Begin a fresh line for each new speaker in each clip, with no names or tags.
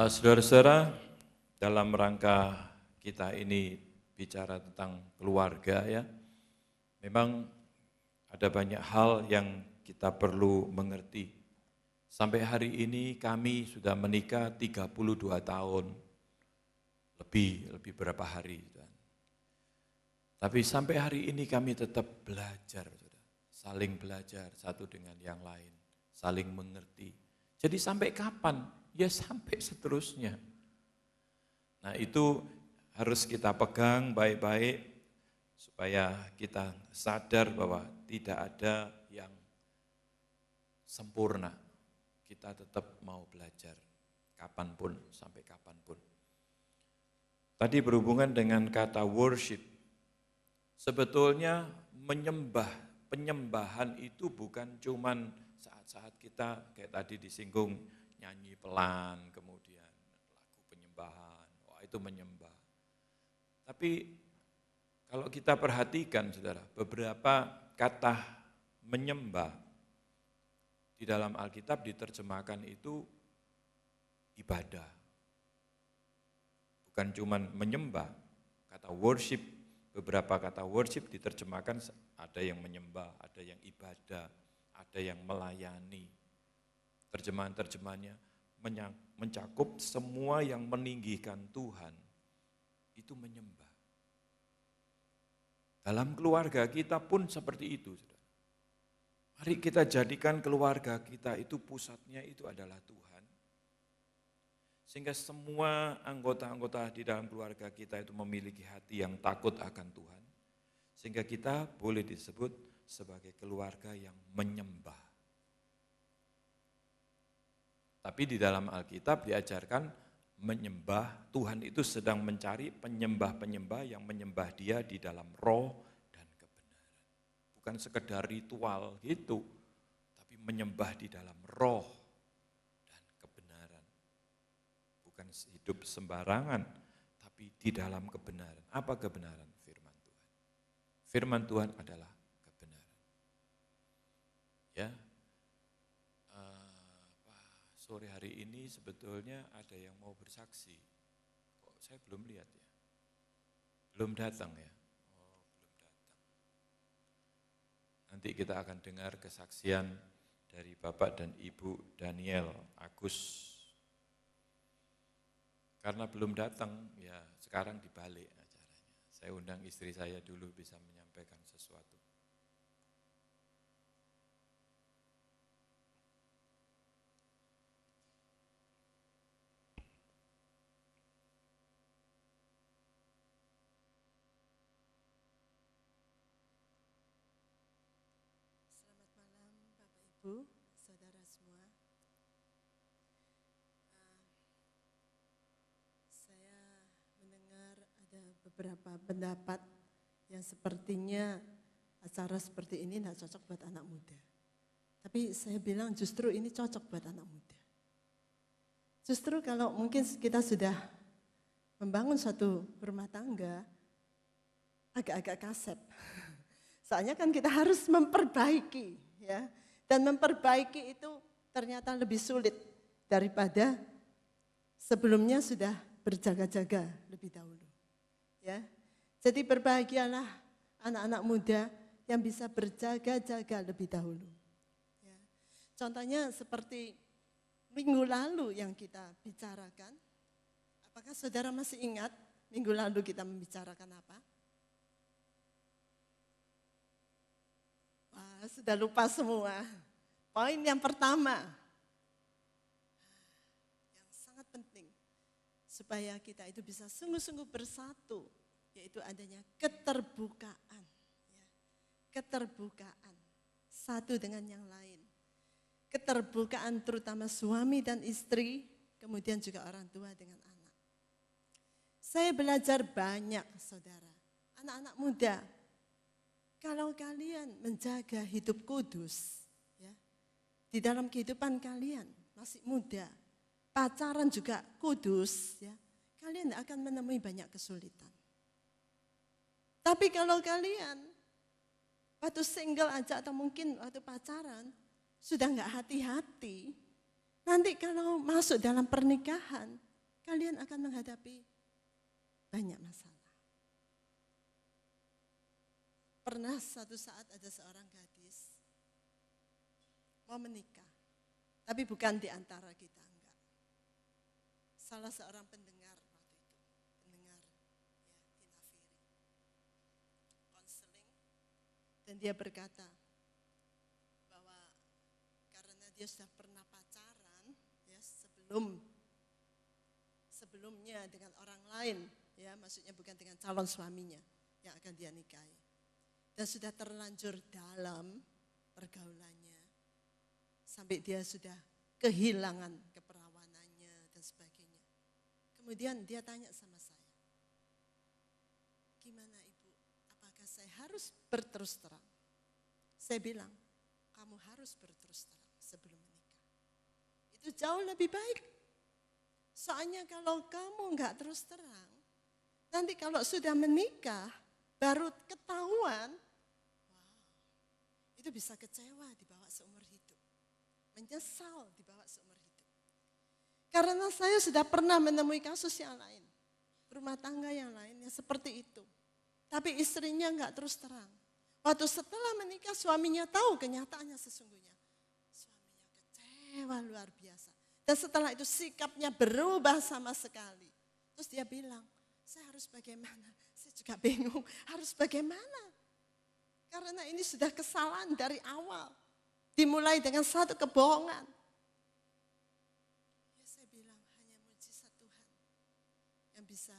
Saudara-saudara, dalam rangka kita ini bicara tentang keluarga ya, memang ada banyak hal yang kita perlu mengerti. Sampai hari ini kami sudah menikah 32 tahun, lebih berapa hari. Tapi sampai hari ini kami tetap belajar, saling belajar satu dengan yang lain, saling mengerti. Jadi sampai kapan? Ya sampai seterusnya. Nah itu harus kita pegang baik-baik supaya kita sadar bahwa tidak ada yang sempurna. Kita tetap mau belajar kapanpun, sampai kapanpun. Tadi berhubungan dengan kata worship. Sebetulnya penyembahan itu bukan cuman saat-saat kita kayak tadi disinggung nyanyi pelan, kemudian lagu penyembahan, wah itu menyembah. Tapi kalau kita perhatikan saudara, beberapa kata menyembah di dalam Alkitab diterjemahkan itu ibadah. Bukan cuma menyembah, kata worship, beberapa kata worship diterjemahkan ada yang menyembah, ada yang ibadah, ada yang melayani. Terjemahan-terjemahannya mencakup semua yang meninggikan Tuhan, itu menyembah. Dalam keluarga kita pun seperti itu. Mari kita jadikan keluarga kita itu pusatnya itu adalah Tuhan. Sehingga semua anggota-anggota di dalam keluarga kita itu memiliki hati yang takut akan Tuhan. Sehingga kita boleh disebut sebagai keluarga yang menyembah. Tapi di dalam Alkitab diajarkan menyembah, Tuhan itu sedang mencari penyembah-penyembah yang menyembah Dia di dalam roh dan kebenaran. Bukan sekedar ritual gitu, tapi menyembah di dalam roh dan kebenaran. Bukan hidup sembarangan, tapi di dalam kebenaran. Apa kebenaran? Firman Tuhan. Firman Tuhan adalah kebenaran. Ya. Sore hari ini sebetulnya ada yang mau bersaksi. Kok saya belum lihat ya? Belum datang ya? Oh, belum datang. Nanti kita akan dengar kesaksian dari Bapak dan Ibu Daniel Agus. Karena belum datang, ya sekarang dibalik acaranya. Saya undang istri saya dulu bisa menyampaikan sesuatu.
Bu, saudara semua, saya mendengar ada beberapa pendapat yang sepertinya acara seperti ini tidak cocok buat anak muda. Tapi saya bilang justru ini cocok buat anak muda. Justru kalau mungkin kita sudah membangun suatu rumah tangga, agak-agak kasep. Soalnya kan kita harus memperbaiki, ya. Dan memperbaiki itu ternyata lebih sulit daripada sebelumnya sudah berjaga-jaga lebih dahulu. Ya, jadi berbahagialah anak-anak muda yang bisa berjaga-jaga lebih dahulu. Ya. Contohnya seperti minggu lalu yang kita bicarakan, apakah saudara masih ingat minggu lalu kita membicarakan apa? Sudah lupa semua. Poin yang pertama, yang sangat penting, supaya kita itu bisa sungguh-sungguh bersatu, yaitu adanya keterbukaan. Ya. Keterbukaan, satu dengan yang lain. Keterbukaan terutama suami dan istri, kemudian juga orang tua dengan anak. Saya belajar banyak, saudara, anak-anak muda. Kalau kalian menjaga hidup kudus, ya, di dalam kehidupan kalian masih muda, pacaran juga kudus, ya, kalian akan menemui banyak kesulitan. Tapi kalau kalian waktu single aja atau mungkin waktu pacaran sudah nggak hati-hati, nanti kalau masuk dalam pernikahan kalian akan menghadapi banyak masalah. Pernah satu saat ada seorang gadis mau menikah, tapi bukan di antara kita, enggak. Salah seorang pendengar waktu itu, pendengar Tina Firi, konseling, dan dia berkata bahwa karena dia sudah pernah pacaran ya sebelumnya dengan orang lain, ya maksudnya bukan dengan calon suaminya yang akan dia nikahi, dan sudah terlanjur dalam pergaulannya sampai dia sudah kehilangan keperawanannya dan sebagainya. Kemudian dia tanya sama saya, gimana ibu, apakah saya harus berterus terang? Saya bilang, kamu harus berterus terang sebelum menikah. Itu jauh lebih baik. Soalnya kalau kamu enggak terus terang, nanti kalau sudah menikah, baru ketahuan, itu bisa kecewa dibawa seumur hidup. Menyesal dibawa seumur hidup. Karena saya sudah pernah menemui kasus yang lain, rumah tangga yang lain yang seperti itu. Tapi istrinya enggak terus terang. Waktu setelah menikah suaminya tahu kenyataannya sesungguhnya. Suaminya kecewa luar biasa. Dan setelah itu sikapnya berubah sama sekali. Terus dia bilang, saya harus bagaimana? Saya juga bingung, harus bagaimana? Karena ini sudah kesalahan dari awal. Dimulai dengan satu kebohongan. Ya saya bilang, hanya mujizat Tuhan yang bisa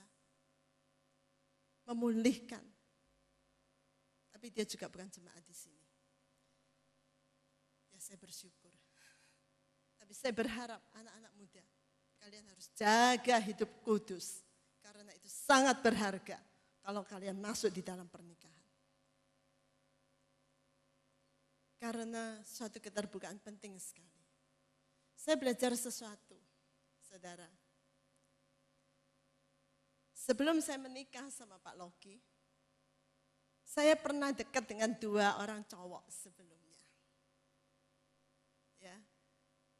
memulihkan. Tapi dia juga bukan jemaat di sini. Ya saya bersyukur. Tapi saya berharap anak-anak muda, kalian harus jaga hidup kudus. Karena itu sangat berharga kalau kalian masuk di dalam pernikahan. Karena suatu keterbukaan penting sekali. Saya belajar sesuatu, saudara. Sebelum saya menikah sama Pak Loki, saya pernah dekat dengan 2 orang cowok sebelumnya. Ya,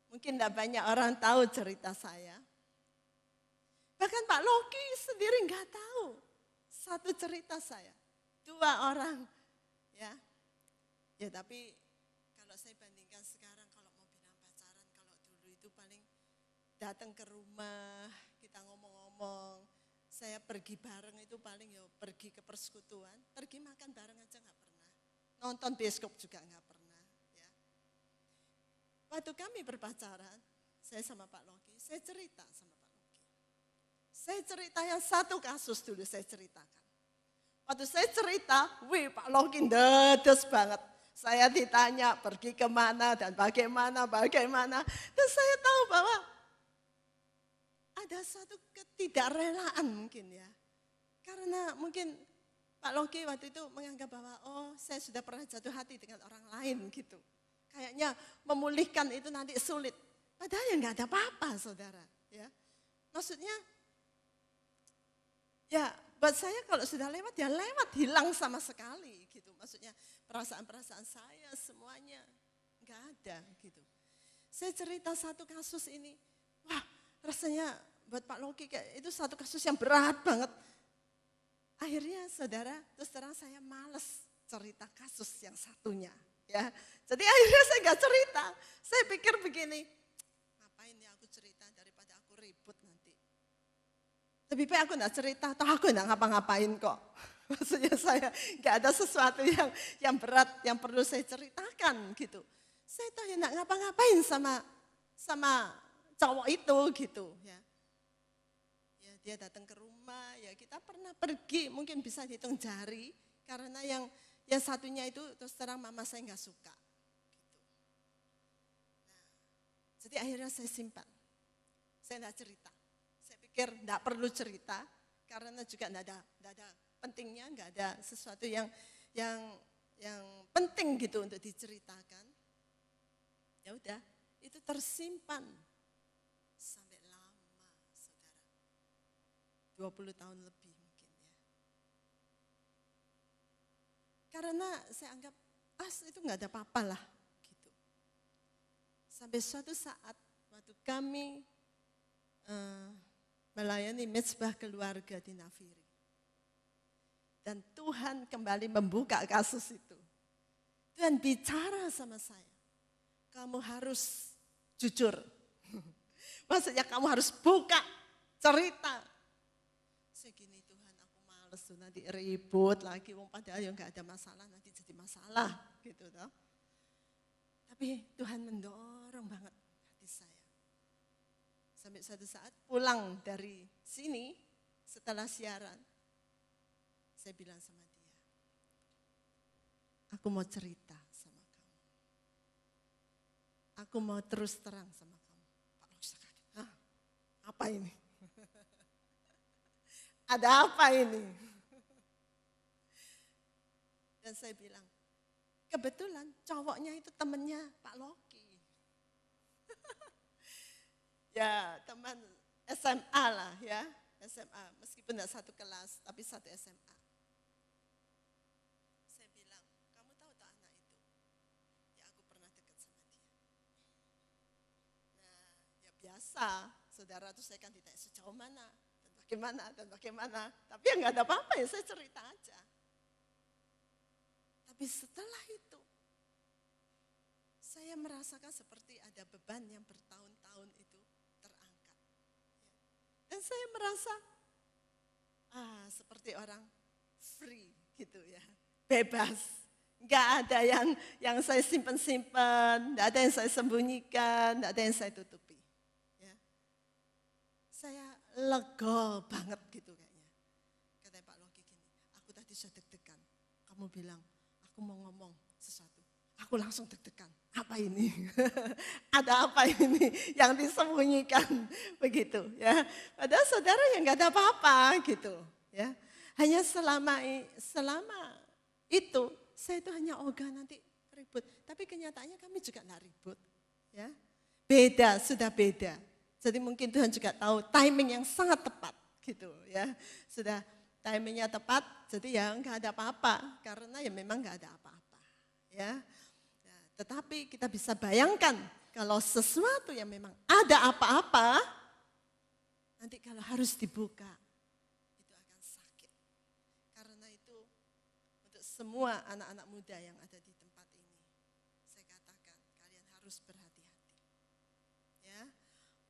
mungkin tidak banyak orang tahu cerita saya. Bahkan Pak Loki sendiri nggak tahu satu cerita saya. 2 orang, ya. Ya tapi kalau saya bandingkan sekarang, kalau mau bilang pacaran, kalau dulu itu paling datang ke rumah, kita ngomong-ngomong. Saya pergi bareng itu paling ya pergi ke persekutuan, pergi makan bareng aja nggak pernah. Nonton bioskop juga nggak pernah. Ya. Waktu kami berpacaran, saya sama Pak Loki, saya cerita sama Pak Loki. Saya cerita yang satu kasus dulu saya ceritakan. Waktu saya cerita, wih Pak Loki dedes banget. Saya ditanya pergi kemana dan bagaimana. Dan saya tahu bahwa ada satu ketidakrelaan mungkin ya. Karena mungkin Pak Loki waktu itu menganggap bahwa saya sudah pernah jatuh hati dengan orang lain gitu. Kayaknya memulihkan itu nanti sulit. Padahal ya nggak ada apa-apa saudara. Ya. Maksudnya ya buat saya kalau sudah lewat ya lewat, hilang sama sekali gitu. Maksudnya perasaan-perasaan saya semuanya nggak ada gitu. Saya cerita satu kasus ini, wah rasanya buat Pak Loki itu satu kasus yang berat banget. Akhirnya saudara, terus terang saya males cerita kasus yang satunya. Ya, jadi akhirnya saya nggak cerita. Saya pikir begini, ngapain ya aku cerita daripada aku ribut nanti. Lebih baik aku nggak cerita, toh aku nggak ngapa-ngapain kok. Maksudnya saya nggak ada sesuatu yang berat yang perlu saya ceritakan gitu. Saya tahu ya nggak ngapa-ngapain sama cowok itu gitu ya. Ya dia datang ke rumah, ya kita pernah pergi, mungkin bisa dihitung jari karena yang satunya itu terus terang mama saya nggak suka gitu. Nah, jadi akhirnya saya simpan. Saya nggak cerita. Saya pikir nggak perlu cerita karena juga nggak ada pentingnya, nggak ada sesuatu yang penting gitu untuk diceritakan. Ya udah, itu tersimpan sampai lama, saudara. 20 tahun lebih mungkin ya. Karena saya anggap, itu nggak ada apa-apa lah gitu. Sampai suatu saat waktu kami melayani mezbah keluarga di Nafiri. Dan Tuhan kembali membuka kasus itu. Tuhan bicara sama saya, kamu harus jujur. Maksudnya kamu harus buka cerita. Saya gini, Tuhan aku males tuh nanti ribut lagi, padahal yang gak ada masalah nanti jadi masalah gitu toh. Tapi Tuhan mendorong banget hati saya. Sampai suatu saat pulang dari sini setelah siaran, saya bilang sama dia, aku mau cerita sama kamu. Aku mau terus terang sama kamu. Pak Loksa kaget, hah? Apa ini? Ada apa ini? Dan saya bilang, kebetulan cowoknya itu temannya Pak Loki. Ya teman SMA lah ya, SMA. Meskipun tidak satu kelas, tapi satu SMA. Saya bilang, kamu tahu tak anak itu? Ya aku pernah dekat sama dia. Nah ya biasa, saudara tuh saya kan ditanya sejauh mana, dan bagaimana. Tapi ya nggak ada apa-apa ya, saya cerita aja. Tapi setelah itu, saya merasakan seperti ada beban yang bertahun-tahun itu terangkat. Dan saya merasa, seperti orang free gitu ya, bebas. Nggak ada yang saya simpan-simpan, nggak ada yang saya sembunyikan, nggak ada yang saya tutupi. Ya. Saya lega banget gitu kayaknya. Kata Pak Loki gini, aku tadi sudah deg-degan, kamu bilang, aku mau ngomong sesuatu. Aku langsung deg-degan, apa ini? Ada apa ini yang disembunyikan begitu ya. Padahal saudara yang nggak ada apa-apa gitu ya. Hanya selama itu saya itu hanya ogah nanti ribut. Tapi kenyataannya kami juga nggak ribut ya. Beda, sudah beda. Jadi mungkin Tuhan juga tahu timing yang sangat tepat gitu ya. Sudah timingnya tepat, jadi ya nggak ada apa-apa. Karena ya memang nggak ada apa-apa ya. Tetapi kita bisa bayangkan kalau sesuatu yang memang ada apa-apa, nanti kalau harus dibuka, itu akan sakit. Karena itu untuk semua anak-anak muda yang ada di tempat ini, saya katakan kalian harus berhati-hati. Ya,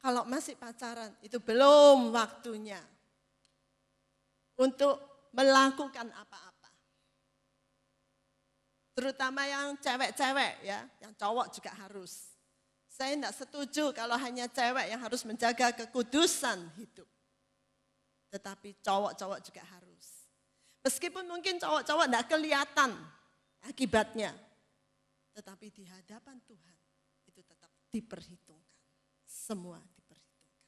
kalau masih pacaran itu belum waktunya untuk melakukan apa-apa. Terutama yang cewek-cewek ya, yang cowok juga harus. Saya tidak setuju kalau hanya cewek yang harus menjaga kekudusan hidup. Tetapi cowok-cowok juga harus. Meskipun mungkin cowok-cowok tidak kelihatan akibatnya. Tetapi di hadapan Tuhan itu tetap diperhitungkan. Semua diperhitungkan.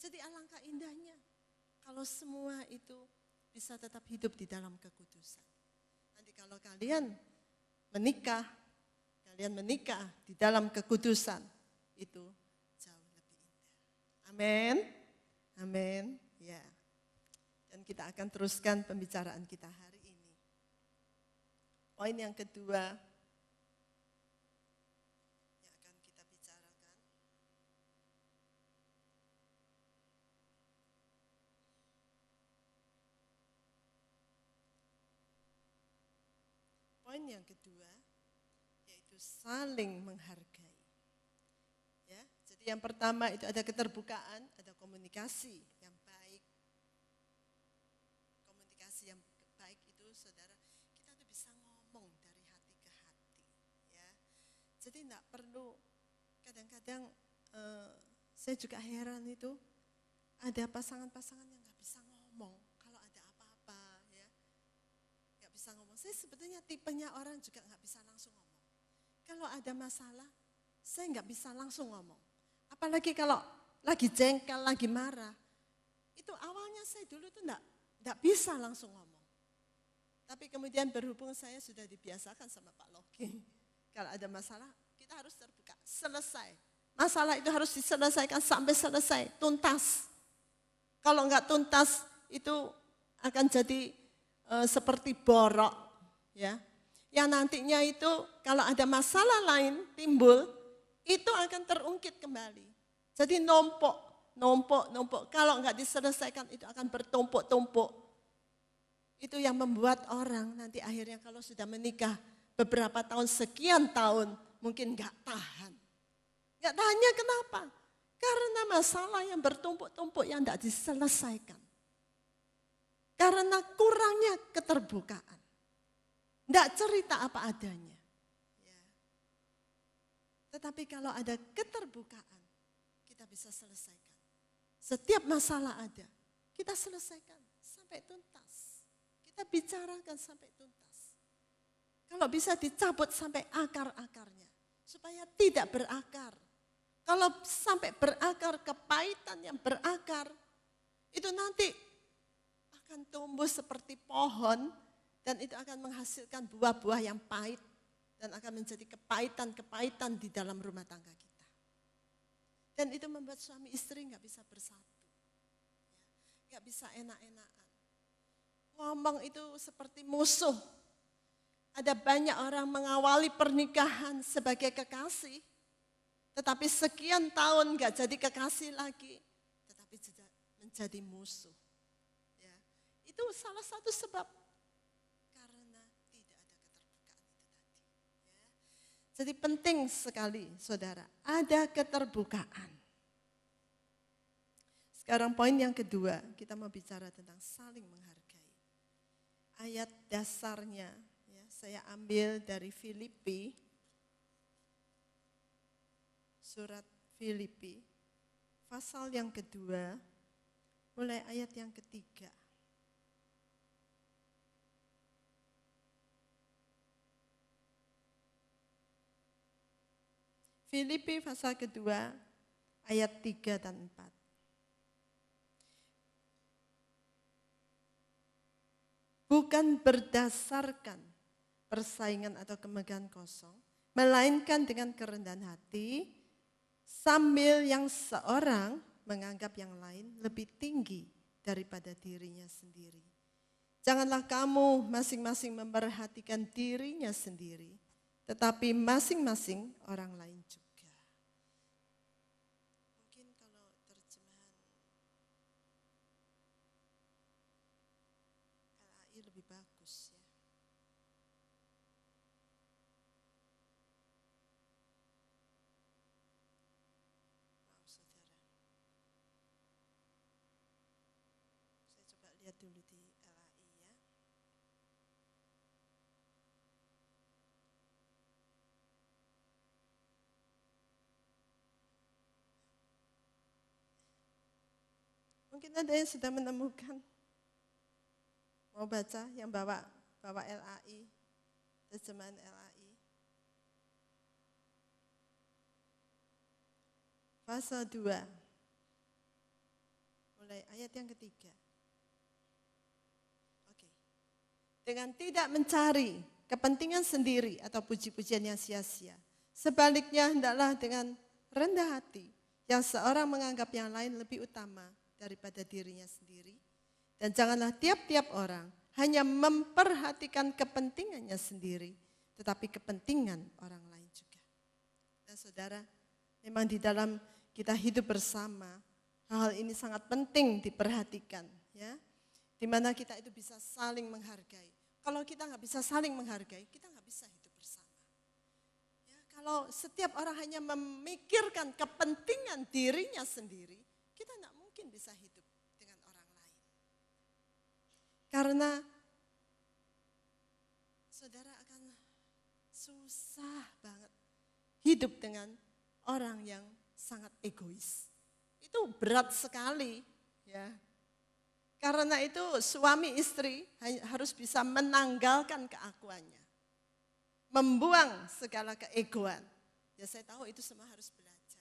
Jadi alangkah indahnya kalau semua itu bisa tetap hidup di dalam kekudusan. Kalau kalian menikah di dalam kekudusan, itu jauh lebih indah. Amin, amin. Ya. Dan kita akan teruskan pembicaraan kita hari ini. Poin yang kedua yang akan kita bicarakan. Poin yang kedua, yaitu saling menghargai. Ya, jadi yang pertama itu ada keterbukaan, ada komunikasi yang baik. Komunikasi yang baik itu saudara, kita tuh bisa ngomong dari hati ke hati. Ya, jadi enggak perlu, kadang-kadang saya juga heran itu, ada pasangan-pasangan yang nggak bisa ngomong. Ngomong. Saya sebetulnya tipenya orang juga nggak bisa langsung ngomong. Kalau ada masalah, saya nggak bisa langsung ngomong. Apalagi kalau lagi jengkel, lagi marah. Itu awalnya saya dulu tuh nggak bisa langsung ngomong. Tapi kemudian berhubung saya sudah dibiasakan sama Pak Loki. Kalau ada masalah, kita harus terbuka. Selesai. Masalah itu harus diselesaikan sampai selesai, tuntas. Kalau nggak tuntas, itu akan jadi seperti borok, ya, yang nantinya itu kalau ada masalah lain timbul, itu akan terungkit kembali. Jadi numpuk numpuk. Kalau enggak diselesaikan itu akan bertumpuk-tumpuk. Itu yang membuat orang nanti akhirnya kalau sudah menikah beberapa tahun, sekian tahun, mungkin enggak tahan. Enggak tahannya kenapa? Karena masalah yang bertumpuk-tumpuk yang enggak diselesaikan. Karena kurangnya keterbukaan. Enggak cerita apa adanya. Ya. Tetapi kalau ada keterbukaan, kita bisa selesaikan. Setiap masalah ada, kita selesaikan sampai tuntas. Kita bicarakan sampai tuntas. Kalau bisa dicabut sampai akar-akarnya, supaya tidak berakar. Kalau sampai berakar, kepahitan yang berakar, itu nanti akan tumbuh seperti pohon dan itu akan menghasilkan buah-buah yang pahit dan akan menjadi kepahitan-kepahitan di dalam rumah tangga kita. Dan itu membuat suami istri nggak bisa bersatu, nggak bisa enak-enakan. Ngomong itu seperti musuh. Ada banyak orang mengawali pernikahan sebagai kekasih, tetapi sekian tahun nggak jadi kekasih lagi, tetapi menjadi musuh. Itu salah satu sebab karena tidak ada keterbukaan itu tadi. Jadi penting sekali saudara, ada keterbukaan. Sekarang poin yang kedua, kita mau bicara tentang saling menghargai. Ayat dasarnya ya, saya ambil dari Filipi, surat Filipi, pasal yang kedua, mulai ayat yang ketiga. Filipi pasal kedua ayat 3 dan 4. Bukan berdasarkan persaingan atau kemegahan kosong, melainkan dengan kerendahan hati, sambil yang seorang menganggap yang lain lebih tinggi daripada dirinya sendiri. Janganlah kamu masing-masing memperhatikan dirinya sendiri, tetapi masing-masing orang lain juga. Mungkin kalau terjemahan LAI lebih bagus ya. Maaf saudara. Saya coba lihat dulu di LAI ya. Mungkin ada yang sudah menemukan. Mau baca yang bawa LAI, terjemahan LAI. Pasal 2, mulai ayat yang ketiga. Oke. Dengan tidak mencari kepentingan sendiri atau puji-pujian yang sia-sia. Sebaliknya hendaklah dengan rendah hati, yang seorang menganggap yang lain lebih utama daripada dirinya sendiri. Dan janganlah tiap-tiap orang hanya memperhatikan kepentingannya sendiri, tetapi kepentingan orang lain juga. Dan saudara, memang di dalam kita hidup bersama, hal ini sangat penting diperhatikan, ya. Di mana kita itu bisa saling menghargai. Kalau kita nggak bisa saling menghargai, kita nggak bisa hidup bersama. Ya, kalau setiap orang hanya memikirkan kepentingan dirinya sendiri, kita nggak mungkin bisa hidup dengan orang lain. Karena saudara akan susah banget hidup dengan orang yang sangat egois. Itu berat sekali, ya. Karena itu suami istri harus bisa menanggalkan keakuannya. Membuang segala keegoan. Ya saya tahu itu semua harus belajar.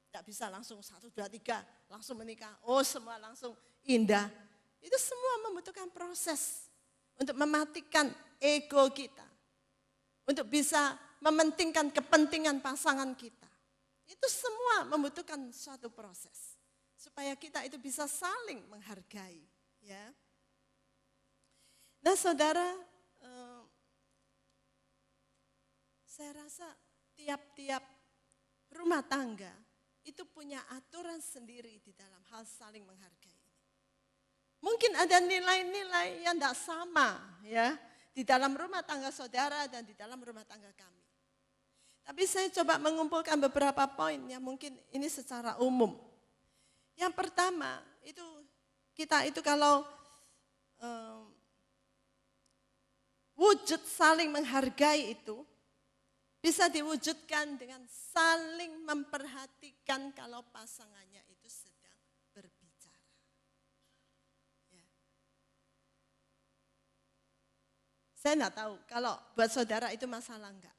Tidak bisa langsung 1, 2, 3 langsung menikah. Oh semua langsung indah. Itu semua membutuhkan proses untuk mematikan ego kita. Untuk bisa mementingkan kepentingan pasangan kita. Itu semua membutuhkan suatu proses. Supaya kita itu bisa saling menghargai. Ya. Nah saudara, saya rasa tiap-tiap rumah tangga itu punya aturan sendiri di dalam hal saling menghargai ini. Mungkin ada nilai-nilai yang tidak sama ya di dalam rumah tangga saudara dan di dalam rumah tangga kami. Tapi saya coba mengumpulkan beberapa poin yang mungkin ini secara umum. Yang pertama itu kita itu kalau wujud saling menghargai itu bisa diwujudkan dengan saling memperhatikan kalau pasangannya itu sedang berbicara. Ya. Saya enggak tahu kalau buat saudara itu masalah enggak.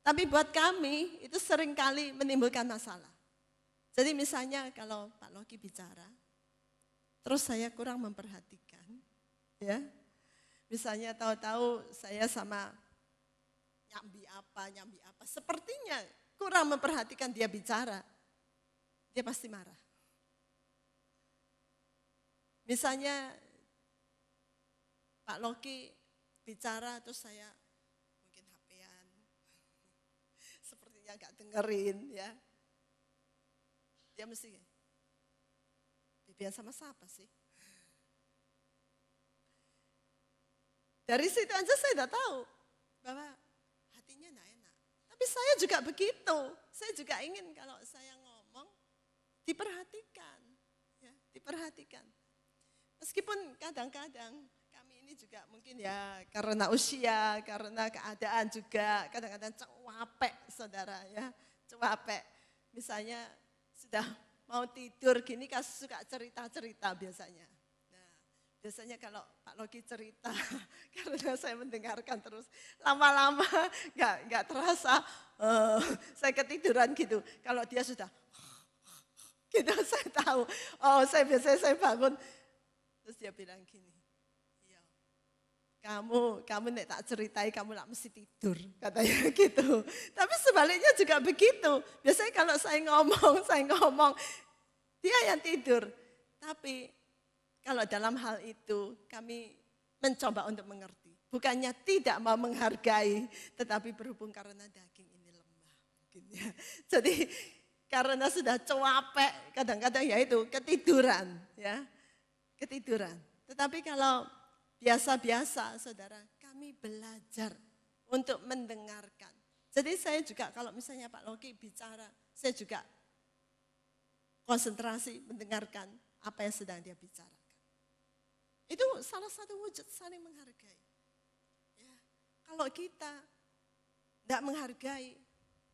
Tapi buat kami itu seringkali menimbulkan masalah. Jadi misalnya kalau Pak Loki bicara, terus saya kurang memperhatikan, ya. Misalnya tahu-tahu saya sama nyambi apa, sepertinya kurang memperhatikan dia bicara, dia pasti marah. Misalnya Pak Loki bicara terus saya mungkin HP-an, sepertinya gak dengerin ya. Dia mesti, bibian sama siapa sih? Dari situ aja saya udah tahu bahwa hatinya enggak enak. Tapi saya juga begitu. Saya juga ingin kalau saya ngomong diperhatikan, ya, diperhatikan. Meskipun kadang-kadang kami ini juga mungkin ya karena usia, karena keadaan juga kadang-kadang cuapek saudara ya, cuapek. Misalnya sudah mau tidur gini kan suka cerita-cerita biasanya. Biasanya kalau Pak Loki cerita, karena saya mendengarkan terus, lama-lama nggak terasa saya ketiduran gitu. Kalau dia sudah, gitu saya tahu. Oh, biasanya saya bangun, terus dia bilang gini, iya, kamu nek tak ceritai kamu lah mesti tidur, katanya gitu. Tapi sebaliknya juga begitu. Biasanya kalau saya ngomong, dia yang tidur. Tapi kalau dalam hal itu kami mencoba untuk mengerti. Bukannya tidak mau menghargai, tetapi berhubung karena daging ini lemah. Mungkin ya. Jadi karena sudah capek, kadang-kadang ya itu ketiduran. Ya, ketiduran. Tetapi kalau biasa-biasa saudara, kami belajar untuk mendengarkan. Jadi saya juga kalau misalnya Pak Loki bicara, saya juga konsentrasi mendengarkan apa yang sedang dia bicarakan. Itu salah satu wujud saling menghargai. Ya, kalau kita tidak menghargai,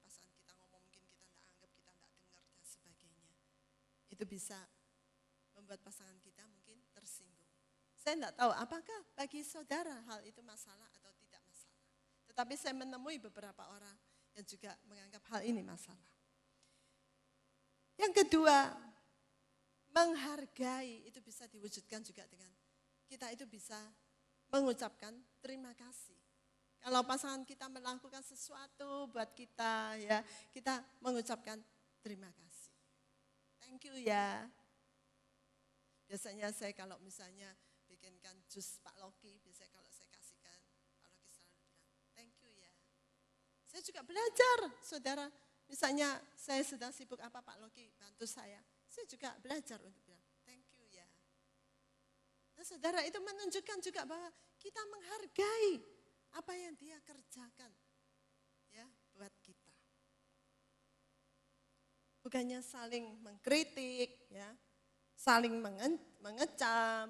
pasangan kita ngomong mungkin kita tidak anggap, kita tidak dengar dan sebagainya. Itu bisa membuat pasangan kita mungkin tersinggung. Saya tidak tahu apakah bagi saudara hal itu masalah atau tidak masalah. Tetapi saya menemui beberapa orang yang juga menganggap hal ini masalah. Yang kedua, menghargai itu bisa diwujudkan juga dengan kita itu bisa mengucapkan terima kasih. Kalau pasangan kita melakukan sesuatu buat kita, ya kita mengucapkan terima kasih. Thank you ya. Biasanya saya kalau misalnya bikinkan jus Pak Loki, biasanya kalau saya kasihkan, Pak Loki selalu bilang thank you ya. Saya juga belajar, saudara. Misalnya saya sedang sibuk apa Pak Loki bantu saya juga belajar untuk bilang thank you ya. Nah saudara itu menunjukkan juga bahwa kita menghargai apa yang dia kerjakan ya buat kita. Bukannya saling mengkritik ya, saling mengecam,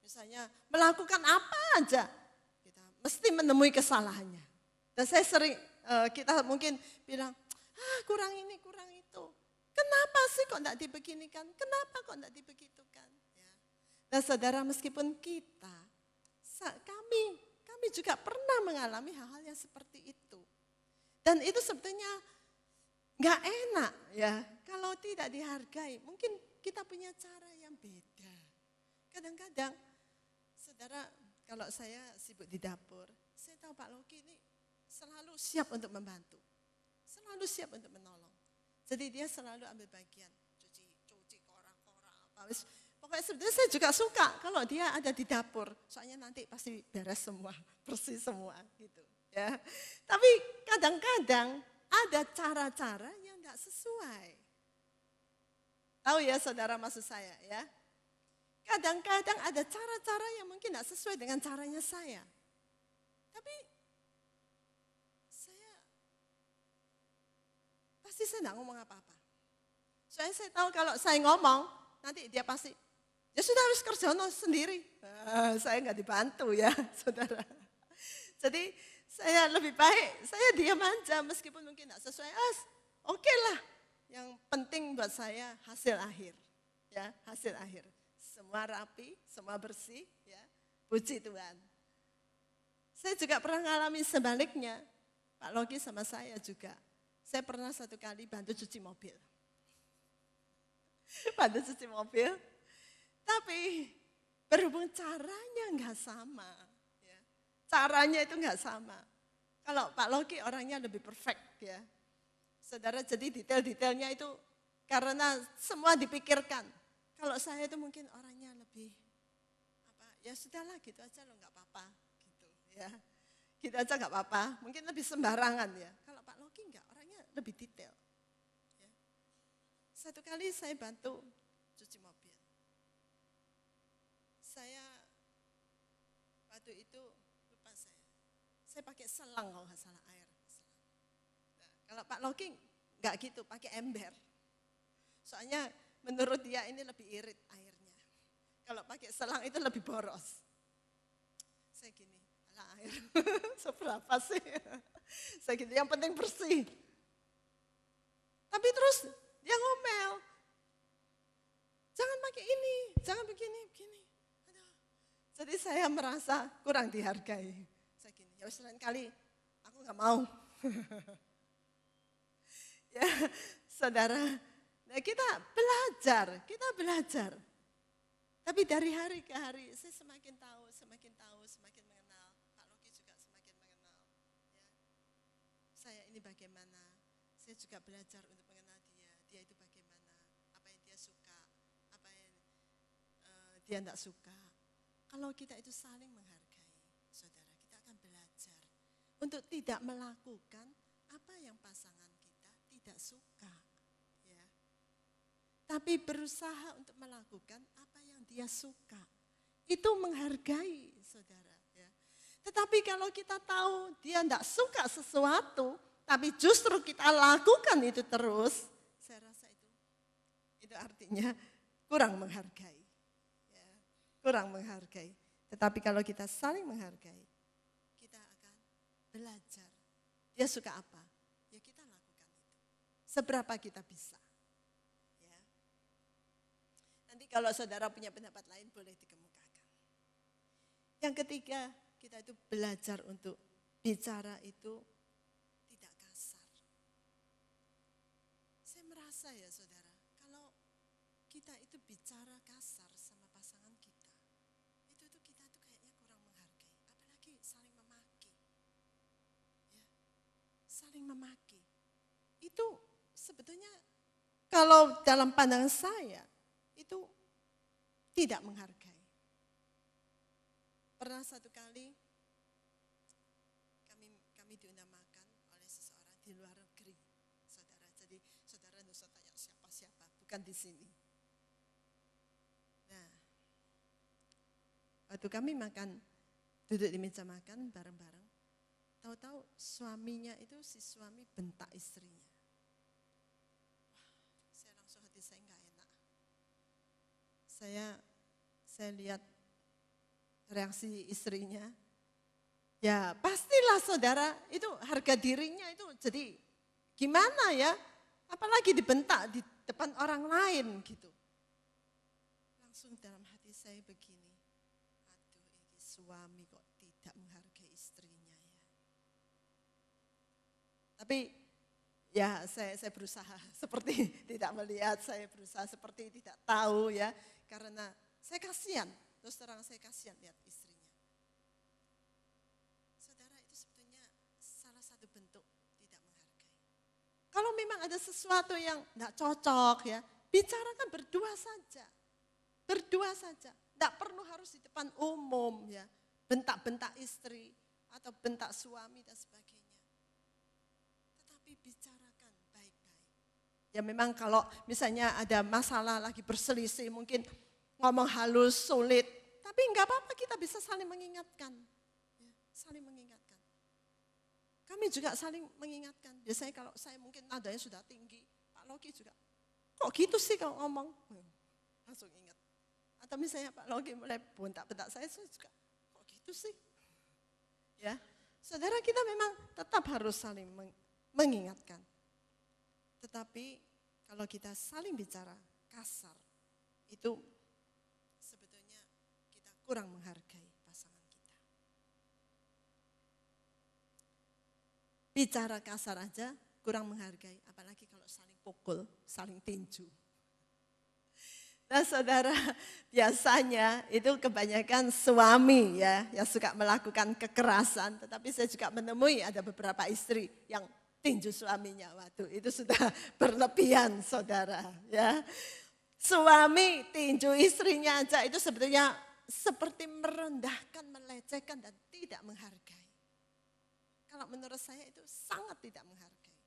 misalnya melakukan apa aja, kita mesti menemui kesalahannya. Dan saya sering, kita mungkin bilang, kurang ini, kurang itu. Kenapa sih kok enggak dibeginikan? Kenapa kok enggak dibegitukan? Ya. Nah saudara, meskipun kami juga pernah mengalami hal-hal yang seperti itu. Dan itu sebetulnya enggak enak ya, kalau tidak dihargai. Mungkin kita punya cara yang beda. Kadang-kadang, saudara, kalau saya sibuk di dapur, saya tahu Pak Loki ini selalu siap untuk membantu. Selalu siap untuk menolong. Jadi dia selalu ambil bagian, cuci korak-korak apa. Pokoknya sebenarnya saya juga suka kalau dia ada di dapur. Soalnya nanti pasti beres semua, bersih semua gitu ya. Tapi kadang-kadang ada cara-cara yang enggak sesuai. Tahu ya saudara maksud saya ya. Kadang-kadang ada cara-cara yang mungkin tidak sesuai dengan caranya saya. Tapi pasti saya tidak ngomong apa-apa. Soalnya saya tahu kalau saya ngomong, nanti dia pasti, ya sudah harus kerja sendiri. Saya nggak dibantu ya saudara. Jadi saya lebih baik, saya diam aja meskipun mungkin tidak sesuai. Oke lah, yang penting buat saya hasil akhir. Ya, hasil akhir. Semua rapi, semua bersih, ya. Puji Tuhan. Saya juga pernah mengalami sebaliknya. Pak Logi sama saya juga. Saya pernah satu kali bantu cuci mobil. Bantu cuci mobil. Tapi berhubung caranya nggak sama. Ya. Caranya itu nggak sama. Kalau Pak Logi orangnya lebih perfect ya. Saudara, jadi detail-detailnya itu karena semua dipikirkan. Kalau saya itu mungkin orangnya lebih ya sudahlah gitu aja loh, nggak apa-apa gitu ya. Gitu aja nggak apa-apa, mungkin lebih sembarangan ya. Kalau Pak Logi enggak, orangnya lebih detail. Ya. Satu kali saya bantu cuci mobil. Saya waktu itu lupa saya pakai selang kalau nggak salah air. Nah, kalau Pak Logi enggak gitu, pakai ember. Soalnya menurut dia ini lebih irit airnya. Kalau pakai selang itu lebih boros. Saya gini, air seberapa sih? Saya gitu, yang penting bersih. Tapi terus dia ngomel. Jangan pakai ini, jangan begini. Aduh. Jadi saya merasa kurang dihargai. Saya gini, ya selain kali aku nggak mau. Ya, saudara, nah kita belajar. Tapi dari hari ke hari saya semakin tahu, semakin mengenal. Pak Logi juga semakin mengenal. Ya. Saya ini bagaimana, saya juga belajar untuk mengenal dia itu bagaimana, apa yang dia suka, apa yang dia tidak suka. Kalau kita itu saling menghargai, saudara, kita akan belajar untuk tidak melakukan apa yang pasangan kita tidak suka. Ya. Tapi berusaha untuk melakukan apa yang dia suka. Itu menghargai, saudara. Ya. Tetapi kalau kita tahu dia tidak suka sesuatu, tapi justru kita lakukan itu terus, saya rasa itu artinya kurang menghargai. Ya. Kurang menghargai. Tetapi kalau kita saling menghargai, kita akan belajar. Dia suka apa? Ya kita lakukan itu. Seberapa kita bisa. Nanti kalau saudara punya pendapat lain boleh dikemukakan. Yang ketiga, kita itu belajar untuk bicara itu tidak kasar. Saya merasa ya saudara, kalau kita itu bicara kasar sama pasangan kita, itu kita tuh kayaknya kurang menghargai. Apalagi saling memaki. Ya, saling memaki. Itu sebetulnya kalau dalam pandangan saya, itu tidak menghargai. Pernah satu kali kami diundang makan oleh seseorang di luar negeri, saudara. Jadi saudara tidak usah tanya siapa-siapa, bukan di sini. Nah, waktu kami makan, duduk di meja makan bareng-bareng, tahu-tahu suaminya itu si suami bentak istrinya. Wah, saya langsung hati saya enggak enak. Saya lihat reaksi istrinya, ya pastilah saudara itu harga dirinya itu jadi gimana ya, apalagi dibentak di depan orang lain gitu. Langsung dalam hati saya begini, aduh ini suami kok tidak menghargai istrinya ya. Tapi ya saya berusaha seperti tidak melihat, saya berusaha seperti tidak tahu ya. Karena saya kasihan, terus terang saya kasihan lihat istrinya. Saudara, itu sebetulnya salah satu bentuk tidak menghargai. Kalau memang ada sesuatu yang tidak cocok ya, bicarakan berdua saja. Berdua saja, tidak perlu harus di depan umum ya. Bentak-bentak istri atau bentak suami dan sebagainya. Tetapi bicarakan baik-baik. Ya memang kalau misalnya ada masalah lagi berselisih, mungkin ngomong halus, sulit. Tapi enggak apa-apa, kita bisa saling mengingatkan. Ya, saling mengingatkan. Kami juga saling mengingatkan. Biasanya kalau saya mungkin nadanya sudah tinggi, Pak Loki juga, kok gitu sih kalau ngomong? Langsung ingat. Atau misalnya Pak Loki mulai bentak-bentak saya juga, kok gitu sih? Ya, saudara, kita memang tetap harus saling mengingatkan. Tetapi kalau kita saling bicara kasar, itu sebetulnya kita kurang menghargai pasangan kita. Bicara kasar aja kurang menghargai, apalagi kalau saling pukul, saling tinju. Nah saudara, biasanya itu kebanyakan suami ya yang suka melakukan kekerasan, tetapi saya juga menemui ada beberapa istri yang tinju suaminya. Waduh, itu sudah berlebihan saudara ya. Suami tinju istrinya aja itu sebetulnya seperti merendahkan, melecehkan dan tidak menghargai. Kalau menurut saya itu sangat tidak menghargai.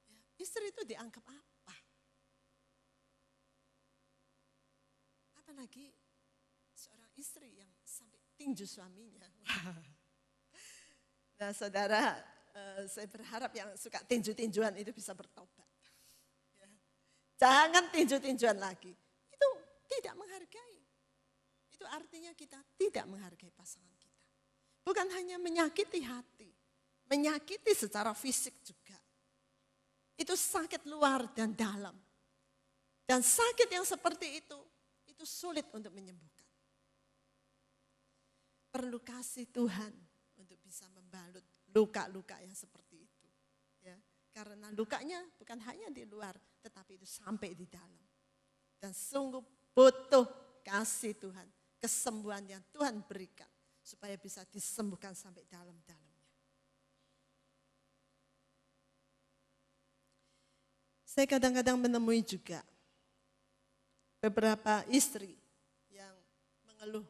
Ya, istri itu dianggap apa? Apalagi seorang istri yang sampai tinju suaminya. Nah saudara, saya berharap yang suka tinju-tinjuan itu bisa bertobat. Ya. Jangan tinju-tinjuan lagi. Itu tidak menghargai. Itu artinya kita tidak menghargai pasangan kita. Bukan hanya menyakiti hati, menyakiti secara fisik juga. Itu sakit luar dan dalam. Dan sakit yang seperti itu sulit untuk menyembuhkan. Perlu kasih Tuhan untuk bisa membalut luka-luka yang seperti itu. Ya, karena lukanya bukan hanya di luar, tetapi itu sampai di dalam. Dan sungguh butuh kasih Tuhan, kesembuhan yang Tuhan berikan, supaya bisa disembuhkan sampai dalam-dalamnya. Saya kadang-kadang menemui juga beberapa istri yang mengeluh.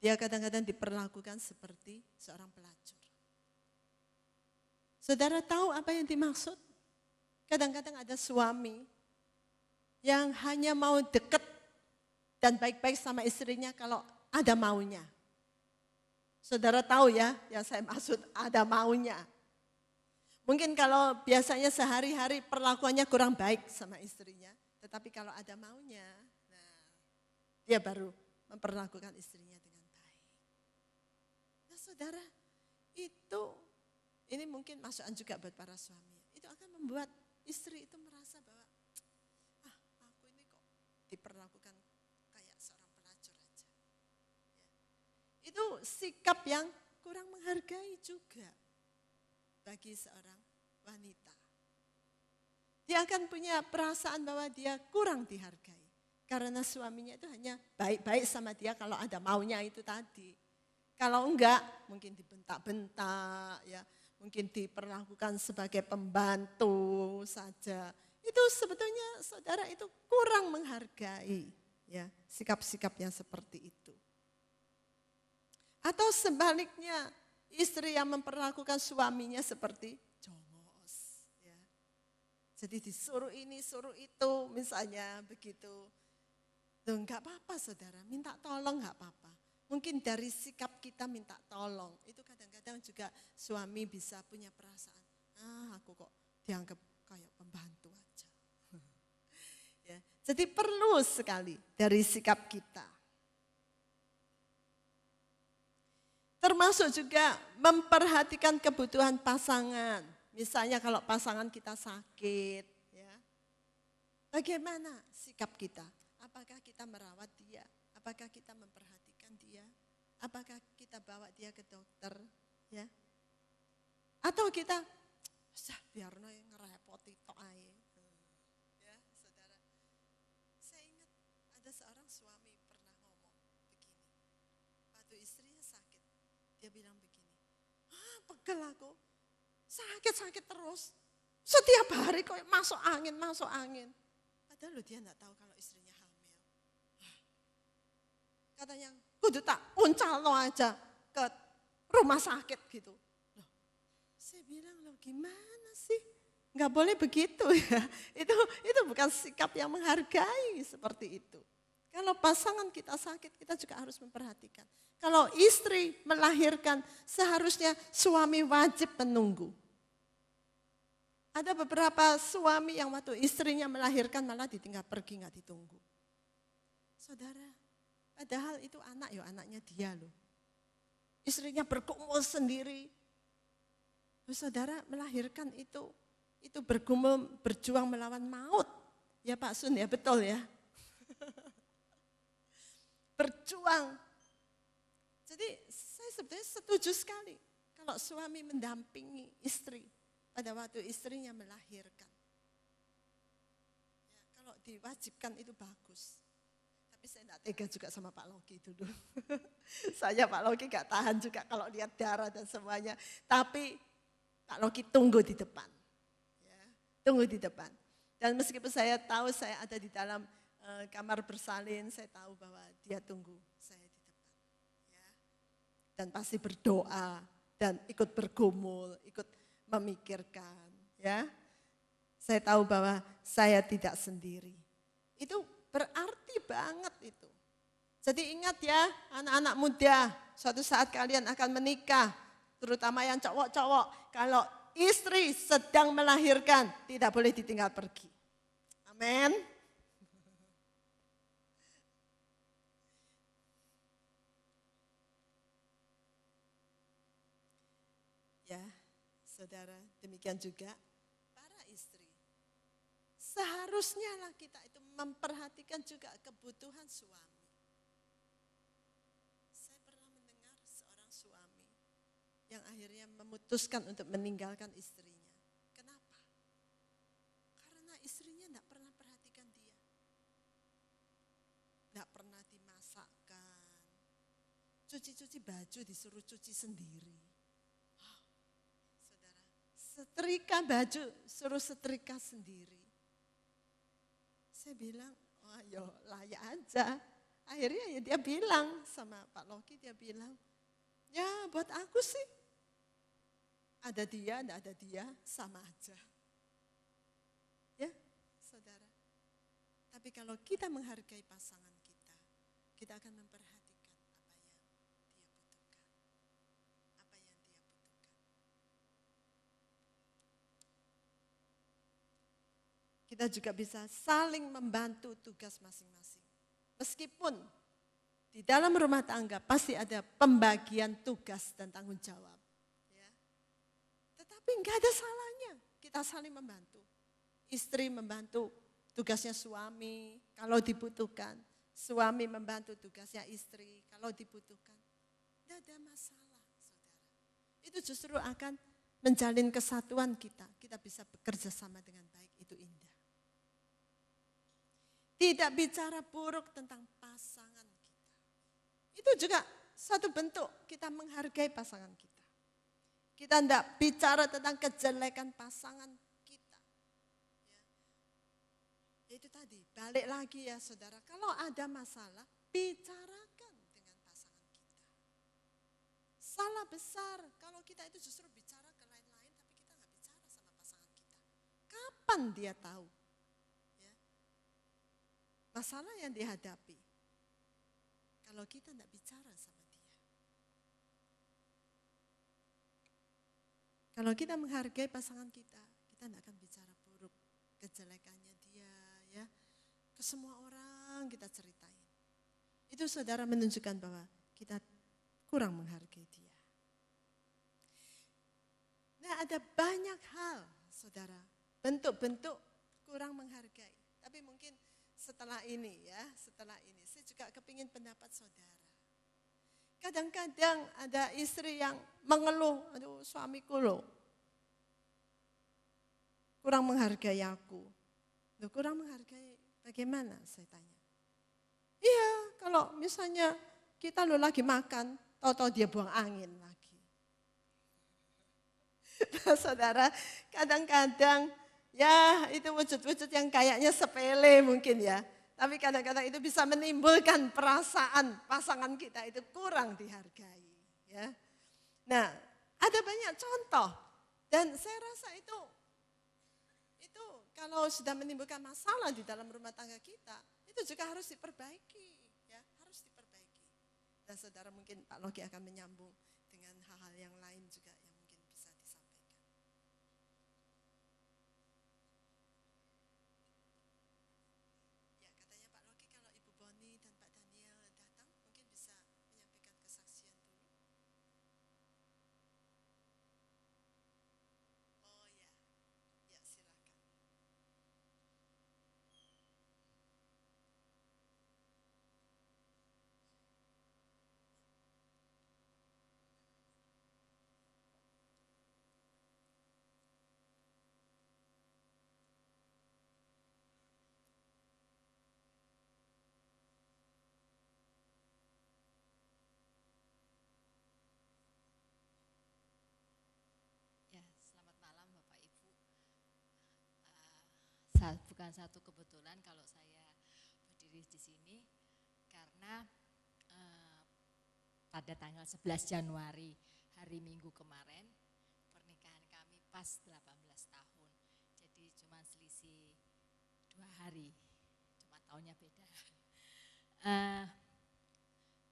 Dia kadang-kadang diperlakukan seperti seorang pelacur. Saudara tahu apa yang dimaksud? Kadang-kadang ada suami yang hanya mau dekat dan baik-baik sama istrinya kalau ada maunya. Saudara tahu ya, yang saya maksud ada maunya. Mungkin kalau biasanya sehari-hari perlakuannya kurang baik sama istrinya. Tetapi kalau ada maunya, nah, dia baru memperlakukan istrinya dengan baik. Nah saudara, ini mungkin masukan juga buat para suami. Itu akan membuat istri itu merasa bahwa, aku ini kok diperlakukan kayak seorang pelacur aja. Ya. Itu sikap yang kurang menghargai juga bagi seorang wanita. Dia akan punya perasaan bahwa dia kurang dihargai. Karena suaminya itu hanya baik-baik sama dia kalau ada maunya itu tadi. Kalau enggak, mungkin dibentak-bentak, ya, mungkin diperlakukan sebagai pembantu saja. Itu sebetulnya saudara itu kurang menghargai ya, sikap-sikap yang seperti itu. Atau sebaliknya, istri yang memperlakukan suaminya seperti jadi disuruh ini, suruh itu, misalnya begitu. Loh, enggak apa-apa saudara, minta tolong enggak apa-apa. Mungkin dari sikap kita minta tolong, itu kadang-kadang juga suami bisa punya perasaan, aku kok dianggap kayak pembantu aja. Ya, jadi perlu sekali dari sikap kita. Termasuk juga memperhatikan kebutuhan pasangan. Misalnya kalau pasangan kita sakit, ya, bagaimana sikap kita? Apakah kita merawat dia? Apakah kita memperhatikan dia? Apakah kita bawa dia ke dokter? Ya, atau kita, biarno yang ngerepoti tok ae. Ya, saudara. Saya ingat ada seorang suami pernah ngomong begini. Waktu istrinya sakit, dia bilang begini, pegel aku. Sakit-sakit terus. Setiap hari kok masuk angin. Padahal dia enggak tahu kalau istrinya hamil. Katanya, kudu tak uncal lo aja ke rumah sakit gitu. Loh, saya bilang, loh gimana sih? Nggak boleh begitu ya. Itu bukan sikap yang menghargai seperti itu. Kalau pasangan kita sakit, kita juga harus memperhatikan. Kalau istri melahirkan, seharusnya suami wajib menunggu. Ada beberapa suami yang waktu istrinya melahirkan malah ditinggal pergi, nggak ditunggu. Saudara, padahal itu anak ya, anaknya dia loh. Istrinya bergumul sendiri. Saudara, melahirkan itu bergumul, berjuang melawan maut. Ya Pak Sun ya, betul ya. Berjuang. Jadi saya sebenarnya setuju sekali kalau suami mendampingi istri pada waktu istrinya melahirkan. Ya, kalau diwajibkan itu bagus. Tapi saya tidak tega juga sama Pak Loki dulu. Saya Pak Loki gak tahan juga kalau lihat darah dan semuanya. Tapi Pak Loki tunggu di depan. Ya, tunggu di depan. Dan meskipun saya tahu saya ada di dalam kamar bersalin, saya tahu bahwa dia tunggu saya di depan. Ya. Dan pasti berdoa dan ikut bergumul, ikut memikirkan. Ya. Saya tahu bahwa saya tidak sendiri. Itu berarti banget itu. Jadi ingat ya anak-anak muda, suatu saat kalian akan menikah, terutama yang cowok-cowok. Kalau istri sedang melahirkan, tidak boleh ditinggal pergi. Amin. Ya, saudara, demikian juga para istri. Seharusnya lah kita itu memperhatikan juga kebutuhan suami. Saya pernah mendengar seorang suami yang akhirnya memutuskan untuk meninggalkan istrinya. Kenapa? Karena istrinya tidak pernah perhatikan dia. Tidak pernah dimasakkan. Cuci-cuci baju disuruh cuci sendiri. Saudara, setrika baju suruh setrika sendiri. Saya bilang, oh ya layak aja. Akhirnya ya dia bilang sama Pak Loki, dia bilang, ya buat aku sih. Ada dia, tidak ada dia, sama aja. Ya, saudara. Tapi kalau kita menghargai pasangan kita, kita akan memperhatikan apa yang dia butuhkan. Kita juga bisa saling membantu tugas masing-masing. Meskipun di dalam rumah tangga pasti ada pembagian tugas dan tanggung jawab. Ya. Tetapi enggak ada salahnya kita saling membantu. Istri membantu tugasnya suami kalau dibutuhkan. Suami membantu tugasnya istri kalau dibutuhkan. Tidak ada masalah, saudara. Itu justru akan menjalin kesatuan kita. Kita bisa bekerja sama dengan baik, itu indah. Tidak bicara buruk tentang pasangan kita. Itu juga satu bentuk kita menghargai pasangan kita. Kita tidak bicara tentang kejelekan pasangan kita. Ya. Itu tadi, balik lagi ya saudara. Kalau ada masalah, bicarakan dengan pasangan kita. Salah besar kalau kita itu justru bicara ke lain-lain, tapi kita nggak bicara sama pasangan kita. Kapan dia tahu? Masalah yang dihadapi, kalau kita tidak bicara sama dia. Kalau kita menghargai pasangan kita tidak akan bicara buruk, kejelekannya dia, ya. Ke semua orang kita ceritain. Itu saudara menunjukkan bahwa kita kurang menghargai dia. Nah, ada banyak hal, saudara, bentuk-bentuk kurang menghargai. Tapi mungkin setelah ini saya juga kepingin pendapat saudara. Kadang-kadang ada istri yang mengeluh, aduh suamiku loh kurang menghargai aku. Loh, kurang menghargai bagaimana saya tanya. Iya, kalau misalnya kita lo lagi makan, tahu-tahu dia buang angin lagi. Nah, saudara, kadang-kadang ya itu wujud-wujud yang kayaknya sepele mungkin ya. Tapi kadang-kadang itu bisa menimbulkan perasaan pasangan kita itu kurang dihargai. Ya. Nah, ada banyak contoh. Dan saya rasa itu kalau sudah menimbulkan masalah di dalam rumah tangga kita, itu juga harus diperbaiki, ya, harus diperbaiki. Dan saudara mungkin Pak Logi akan menyambung dengan hal-hal yang lain juga yang mungkin bisa disampaikan. Ya, katanya Pak Logi kalau Ibu Boni dan Pak Daniel datang, mungkin bisa menyampaikan kesaksian dulu. Oh ya, ya silakan.
Ya, selamat malam Bapak Ibu. Bukan satu kebetulan kalau saya berdiri di sini karena pada tanggal 11 Januari hari Minggu kemarin pernikahan kami pas 18 tahun. Jadi cuma selisih 2 hari, cuma tahunnya beda.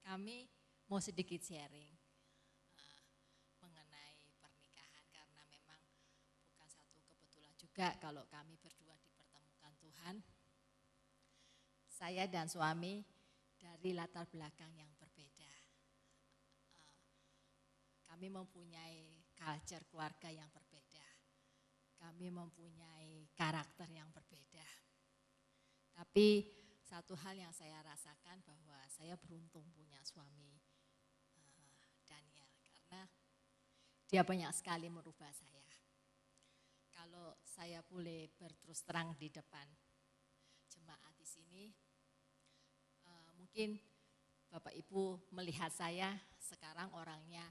Kami mau sedikit sharing mengenai pernikahan karena memang bukan satu kebetulan juga kalau kami berdua dipertemukan Tuhan. Saya dan suami dari latar belakang yang berbeda. Kami mempunyai culture keluarga yang berbeda. Kami mempunyai karakter yang berbeda. Tapi satu hal yang saya rasakan bahwa saya beruntung punya suami Daniel karena dia banyak sekali merubah saya. Kalau saya boleh berterus terang di depan jemaat di sini, mungkin Bapak Ibu melihat saya sekarang orangnya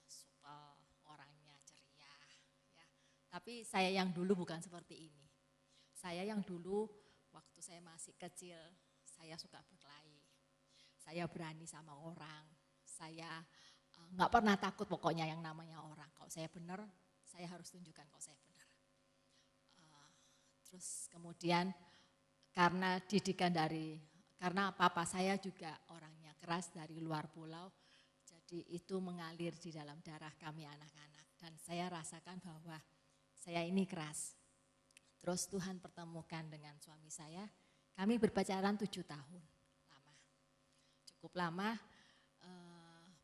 supel, orangnya ceria, ya. Tapi saya yang dulu bukan seperti ini. Saya yang dulu waktu saya masih kecil, saya suka berkelahi. Saya berani sama orang, saya nggak pernah takut pokoknya yang namanya orang. Kalau saya benar, saya harus tunjukkan kalau saya benar. Terus kemudian karena didikan karena papa saya juga orangnya keras dari luar pulau, jadi itu mengalir di dalam darah kami anak-anak. Dan saya rasakan bahwa saya ini keras. Terus Tuhan pertemukan dengan suami saya, kami berpacaran 7 tahun, lama. Cukup lama,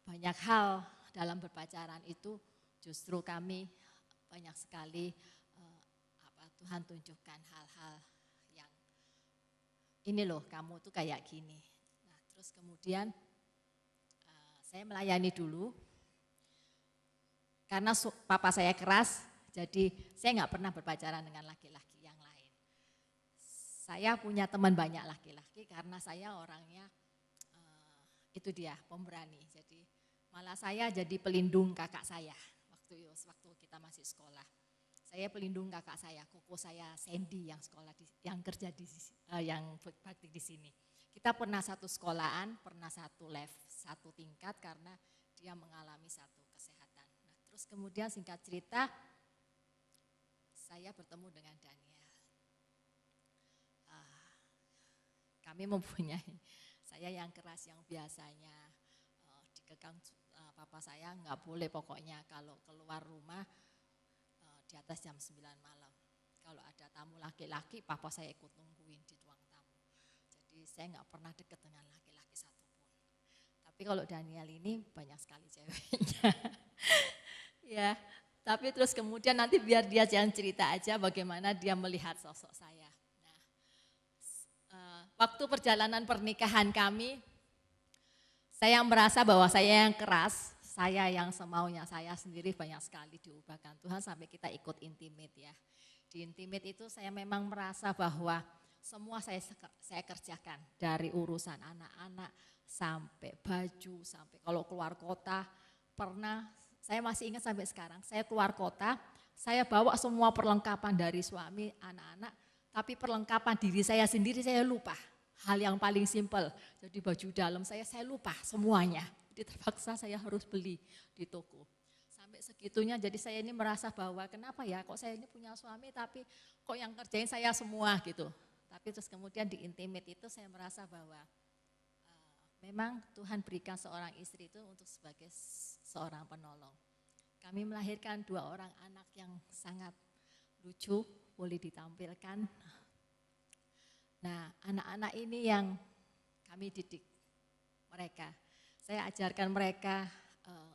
banyak hal dalam berpacaran itu justru kami banyak sekali Tuhan tunjukkan hal-hal yang ini loh kamu tuh kayak gini. Nah, terus kemudian saya melayani dulu karena papa saya keras, jadi saya nggak pernah berpacaran dengan laki-laki yang lain. Saya punya teman banyak laki-laki karena saya orangnya itu dia pemberani. Jadi malah saya jadi pelindung kakak saya waktu kita masih sekolah. Saya pelindung kakak saya, koko saya Sandy yang yang kerja yang bakti di sini. Kita pernah satu sekolahan, pernah satu tingkat karena dia mengalami satu kesehatan. Nah, terus kemudian singkat cerita, saya bertemu dengan Daniel. Kami mempunyai, saya yang keras yang biasanya dikekang papa saya nggak boleh pokoknya kalau keluar rumah di atas jam 9 malam. Kalau ada tamu laki-laki, papa saya ikut nungguin di ruang tamu. Jadi saya nggak pernah deket dengan laki-laki satupun. Tapi kalau Daniel ini banyak sekali ceweknya. Ya, tapi terus kemudian nanti biar dia jangan cerita aja bagaimana dia melihat sosok saya. Nah, waktu perjalanan pernikahan kami, saya merasa bahwa saya yang keras, saya yang semaunya saya sendiri banyak sekali diubahkan Tuhan sampai kita ikut intimate ya. Di intimate itu saya memang merasa bahwa semua saya kerjakan dari urusan anak-anak sampai baju, sampai kalau keluar kota pernah saya masih ingat sampai sekarang saya keluar kota, saya bawa semua perlengkapan dari suami, anak-anak, tapi perlengkapan diri saya sendiri saya lupa. Hal yang paling simpel, jadi baju dalam saya lupa semuanya. Jadi terpaksa saya harus beli di toko. sampai segitunya. Jadi saya ini merasa bahwa kenapa ya kok saya ini punya suami tapi kok yang kerjain saya semua gitu. Tapi terus kemudian di intimate itu saya merasa bahwa memang Tuhan berikan seorang istri itu untuk sebagai seorang penolong. Kami melahirkan 2 orang anak yang sangat lucu, boleh ditampilkan. Nah, anak-anak ini yang kami didik mereka. Saya ajarkan mereka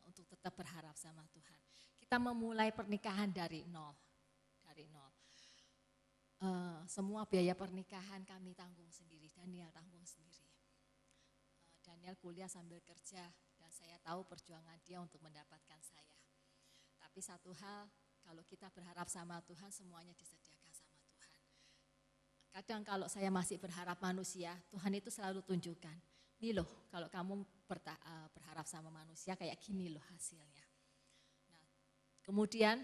untuk tetap berharap sama Tuhan. Kita memulai pernikahan dari nol. Semua biaya pernikahan kami tanggung sendiri, Daniel tanggung sendiri. Daniel kuliah sambil kerja dan saya tahu perjuangan dia untuk mendapatkan saya. Tapi satu hal, kalau kita berharap sama Tuhan, semuanya disediakan sama Tuhan. Kadang kalau saya masih berharap manusia, Tuhan itu selalu tunjukkan, nih loh kalau kamu berharap sama manusia kayak gini loh hasilnya. Nah, kemudian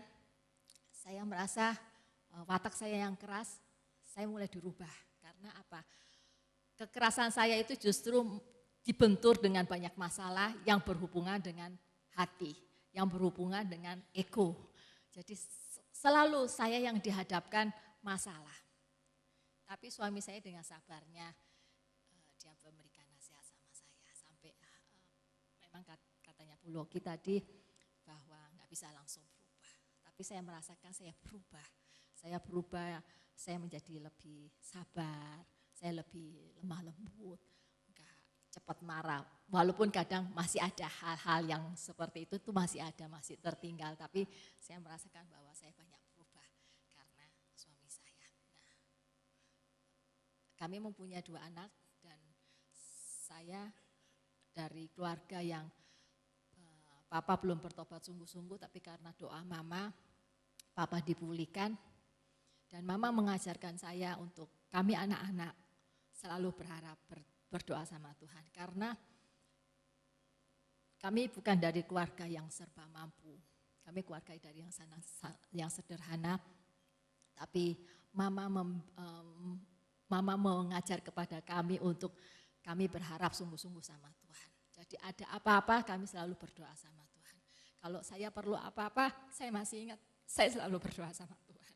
saya merasa watak saya yang keras, saya mulai dirubah. Karena apa? Kekerasan saya itu justru dibentur dengan banyak masalah yang berhubungan dengan hati, yang berhubungan dengan ego. Jadi selalu saya yang dihadapkan masalah. Tapi suami saya dengan sabarnya, dia memberikan nasihat sama saya. Sampai memang katanya Bu Loki tadi bahwa nggak bisa langsung berubah. Tapi saya merasakan saya berubah. Saya berubah, saya menjadi lebih sabar, saya lebih lemah lembut. Cepat marah, walaupun kadang masih ada hal-hal yang seperti itu tuh masih ada, masih tertinggal, tapi saya merasakan bahwa saya banyak berubah karena suami saya. Nah, kami mempunyai 2 anak dan saya dari keluarga yang papa belum bertobat sungguh-sungguh, tapi karena doa mama, papa dipulihkan dan mama mengajarkan saya untuk kami anak-anak selalu berharap berdoa sama Tuhan karena kami bukan dari keluarga yang serba mampu. Kami keluarga dari yang sederhana, tapi mama mengajar kepada kami untuk kami berharap sungguh-sungguh sama Tuhan. Jadi ada apa-apa kami selalu berdoa sama Tuhan. Kalau saya perlu apa-apa, saya masih ingat saya selalu berdoa sama Tuhan.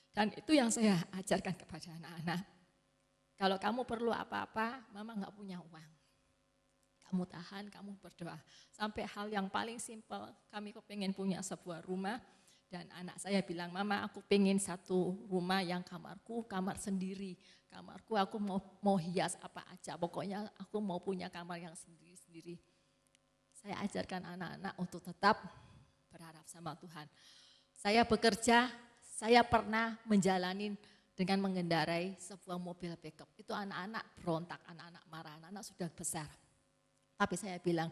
Dan itu yang saya ajarkan kepada anak-anak. Kalau kamu perlu apa-apa, mama nggak punya uang. Kamu tahan, kamu berdoa. Sampai hal yang paling simpel, kami kepengen punya sebuah rumah. Dan anak saya bilang, mama aku pengen satu rumah yang kamarku, kamar sendiri. Kamarku aku mau hias apa aja, pokoknya aku mau punya kamar yang sendiri-sendiri. Saya ajarkan anak-anak untuk tetap berharap sama Tuhan. Saya bekerja, saya pernah menjalani dengan mengendarai sebuah mobil pickup. Itu anak-anak berontak, anak-anak marah, anak-anak sudah besar. Tapi saya bilang,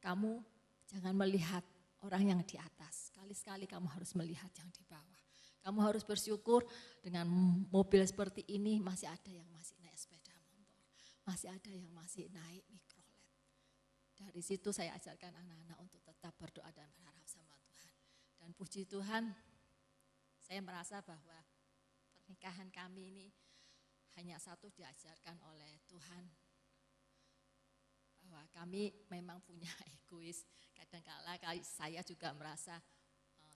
kamu jangan melihat orang yang di atas. Sekali-sekali kamu harus melihat yang di bawah. Kamu harus bersyukur dengan mobil seperti ini masih ada yang masih naik sepeda motor. Masih ada yang masih naik mikrolet. Dari situ saya ajarkan anak-anak untuk tetap berdoa dan berharap sama Tuhan. Dan puji Tuhan, saya merasa bahwa pernikahan kami ini hanya satu diajarkan oleh Tuhan bahwa kami memang punya egois. Kadang-kala saya juga merasa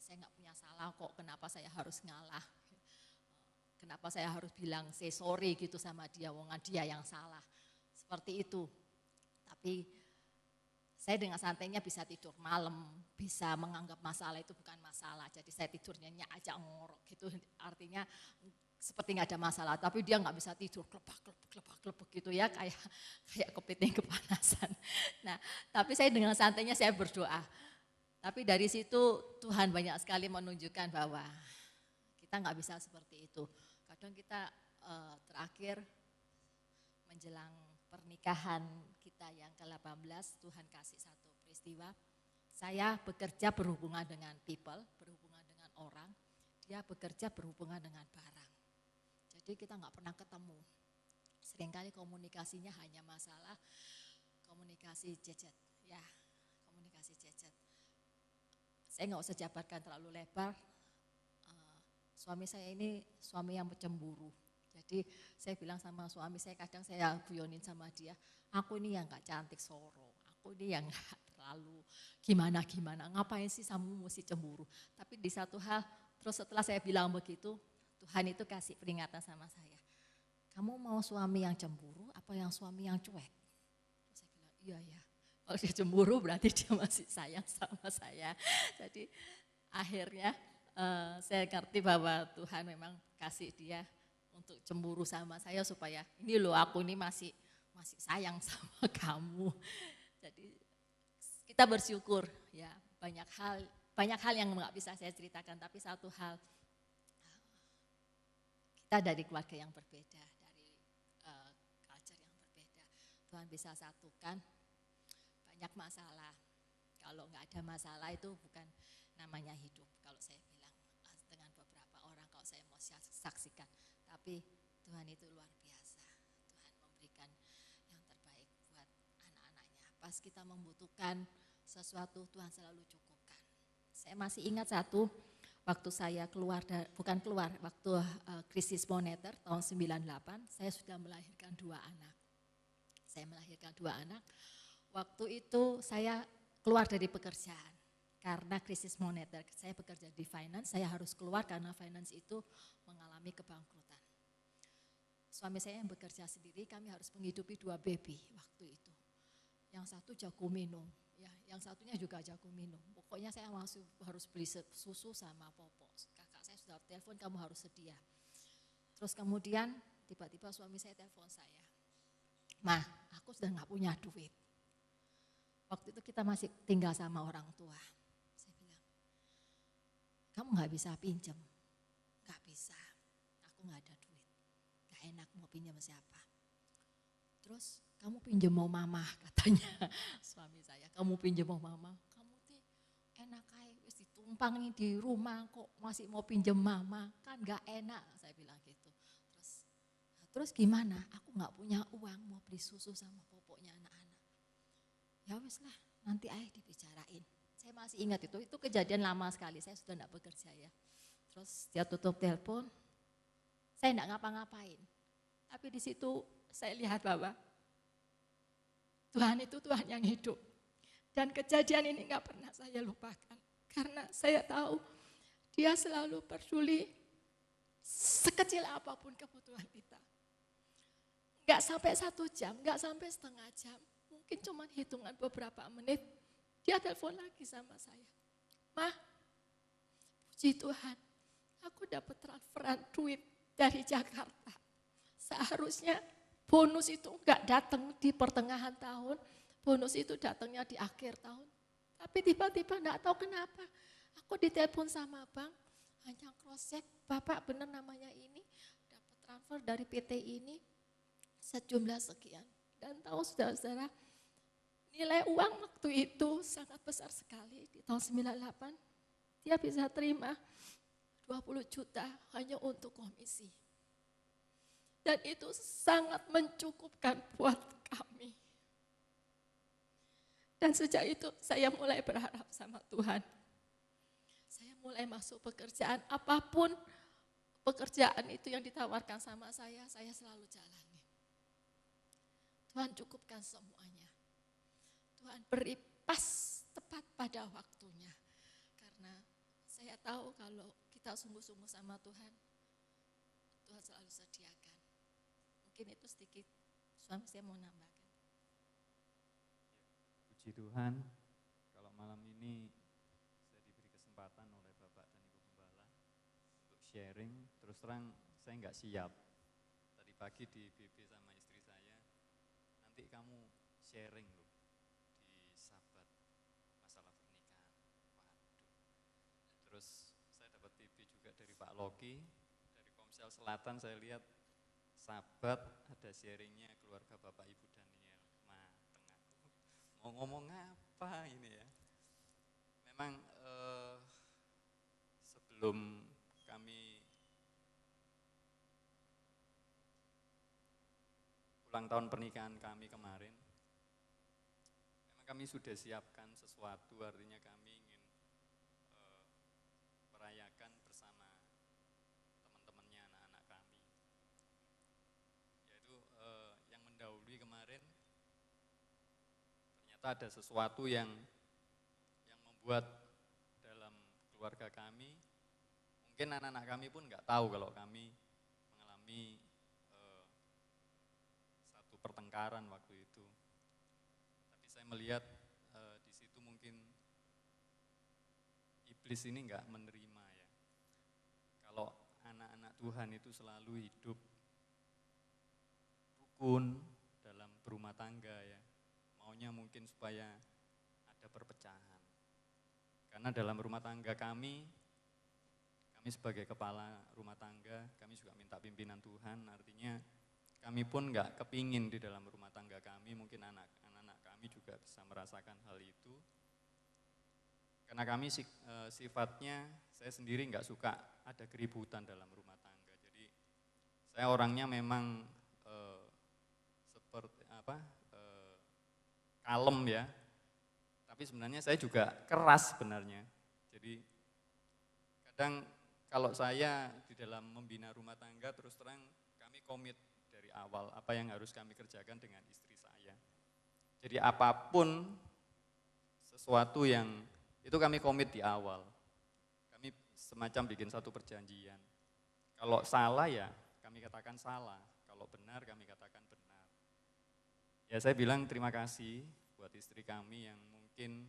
saya nggak punya salah kok, kenapa saya harus ngalah, kenapa saya harus bilang say sorry gitu sama dia, wongan dia yang salah, seperti itu. Tapi saya dengan santainya bisa tidur malam, bisa menganggap masalah itu bukan masalah. Jadi saya tidurnya nyak aja ngorok gitu, artinya seperti nggak ada masalah. Tapi dia nggak bisa tidur, klepek gitu ya, kayak kepiting kepanasan. Nah, tapi saya dengan santainya saya berdoa. Tapi dari situ Tuhan banyak sekali menunjukkan bahwa kita nggak bisa seperti itu. Kadang kita terakhir menjelang pernikahan kita yang ke-18, Tuhan kasih satu peristiwa. Saya bekerja berhubungan dengan people, berhubungan dengan orang. Dia bekerja berhubungan dengan barang. Jadi kita nggak pernah ketemu. Seringkali komunikasinya hanya masalah komunikasi gadget. Ya, komunikasi gadget. Saya nggak usah jabarkan terlalu lebar. Suami saya ini suami yang cemburu. Jadi saya bilang sama suami saya, kadang saya guyonin sama dia, aku ini yang gak cantik soro, aku ini yang gak selalu gimana-gimana, ngapain sih kamu mesti cemburu. Tapi di satu hal, terus setelah saya bilang begitu, Tuhan itu kasih peringatan sama saya. Kamu mau suami yang cemburu apa yang suami yang cuek? Terus saya bilang, iya ya. Kalau dia cemburu berarti dia masih sayang sama saya. Jadi akhirnya saya ngerti bahwa Tuhan memang kasih dia untuk cemburu sama saya supaya ini loh aku ini masih sayang sama kamu. Jadi kita bersyukur ya, banyak hal yang nggak bisa saya ceritakan, tapi satu hal, kita dari keluarga yang berbeda, dari culture yang berbeda. Tuhan bisa satukan banyak masalah. Kalau nggak ada masalah itu bukan namanya hidup. Kalau saya bilang dengan beberapa orang, kalau saya mau saksikan. Tapi Tuhan itu luar biasa. Tuhan memberikan yang terbaik buat anak-anaknya. Pas kita membutuhkan sesuatu, Tuhan selalu cukupkan. Saya masih ingat satu, waktu saya waktu krisis moneter tahun 98, saya sudah melahirkan 2 anak. Saya melahirkan 2 anak. Waktu itu saya keluar dari pekerjaan karena krisis moneter. Saya bekerja di finance, saya harus keluar karena finance itu mengalami kebangkrutan. Suami saya yang bekerja sendiri, kami harus menghidupi 2 baby waktu itu. Yang satu jago minum, ya, yang satunya juga jago minum. Pokoknya saya masih harus beli susu sama popok. Kakak saya sudah telepon, kamu harus sedia. Terus kemudian tiba-tiba suami saya telepon saya. "Mah, aku sudah nggak punya duit." Waktu itu kita masih tinggal sama orang tua. Saya bilang, "Kamu nggak bisa pinjam?" "Nggak bisa, aku nggak ada duit. Nggak enak mau pinjam siapa." "Terus kamu pinjam mau mama," katanya suami saya. "Kamu pinjam mau mama, kamu tuh enak aja wis ditumpang nih di rumah kok masih mau pinjam mama, kan nggak enak," saya bilang gitu. Terus gimana? "Aku nggak punya uang mau beli susu sama popoknya anak-anak." "Ya wis lah, nanti ayah dibicarain." Saya masih ingat itu kejadian lama sekali, saya sudah enggak bekerja ya. Terus dia tutup telepon, saya enggak ngapa-ngapain. Tapi di situ saya lihat bahwa Tuhan itu Tuhan yang hidup. Dan kejadian ini enggak pernah saya lupakan. Karena saya tahu dia selalu peduli sekecil apapun kebutuhan kita. Enggak sampai 1 jam, enggak sampai setengah jam. Mungkin cuma hitungan beberapa menit, dia telepon lagi sama saya. "Mah, puji Tuhan, aku dapat transferan duit dari Jakarta. Seharusnya bonus itu enggak datang di pertengahan tahun, bonus itu datangnya di akhir tahun. Tapi tiba-tiba enggak tahu kenapa, aku ditelepon sama bank, hanya cross check, Bapak benar namanya ini, dapat transfer dari PT ini, sejumlah sekian." Dan tahu saudara-saudara, nilai uang waktu itu sangat besar sekali di tahun 98. Dia bisa terima 20 juta hanya untuk komisi. Dan itu sangat mencukupkan buat kami. Dan sejak itu saya mulai berharap sama Tuhan. Saya mulai masuk pekerjaan, apapun pekerjaan itu yang ditawarkan sama saya selalu jalani. Tuhan cukupkan semuanya. Tuhan beri pas tepat pada waktunya. Karena saya tahu kalau kita sungguh-sungguh sama Tuhan, Tuhan selalu sediakan. Mungkin itu sedikit, suami saya mau nambahkan.
Puji Tuhan, kalau malam ini saya diberi kesempatan oleh Bapak dan Ibu Gembala untuk sharing, terus terang saya nggak siap. Tadi pagi di BB sama istri saya, nanti kamu sharing loh. Terus saya dapat TV juga dari Pak Loki, dari Komsel Selatan saya lihat Sabat ada sharingnya keluarga Bapak Ibu Daniel. Mau ngomong apa ini ya? Memang sebelum kami ulang tahun pernikahan kami kemarin, memang kami sudah siapkan sesuatu, artinya kami merayakan bersama teman-temannya, anak-anak kami. Yaitu yang mendahului kemarin, ternyata ada sesuatu yang membuat dalam keluarga kami, mungkin anak-anak kami pun nggak tahu kalau kami mengalami satu pertengkaran waktu itu. Tapi saya melihat di situ mungkin iblis ini nggak menerima ya. Kalau anak-anak Tuhan itu selalu hidup rukun dalam berumah tangga ya. Maunya mungkin supaya ada perpecahan. Karena dalam rumah tangga kami sebagai kepala rumah tangga, kami juga minta pimpinan Tuhan, artinya kami pun nggak kepingin di dalam rumah tangga kami, mungkin anak-anak kami juga bisa merasakan hal itu. Karena kami sifatnya, saya sendiri nggak suka ada keributan dalam rumah tangga. Jadi saya orangnya memang seperti kalem ya, tapi sebenarnya saya juga keras sebenarnya. Jadi kadang kalau saya di dalam membina rumah tangga, terus terang kami komit dari awal apa yang harus kami kerjakan dengan istri saya. Jadi apapun sesuatu yang itu kami komit di awal. Kami semacam bikin satu perjanjian. Kalau salah ya kami katakan salah, kalau benar kami katakan benar. Ya saya bilang terima kasih buat istri kami yang mungkin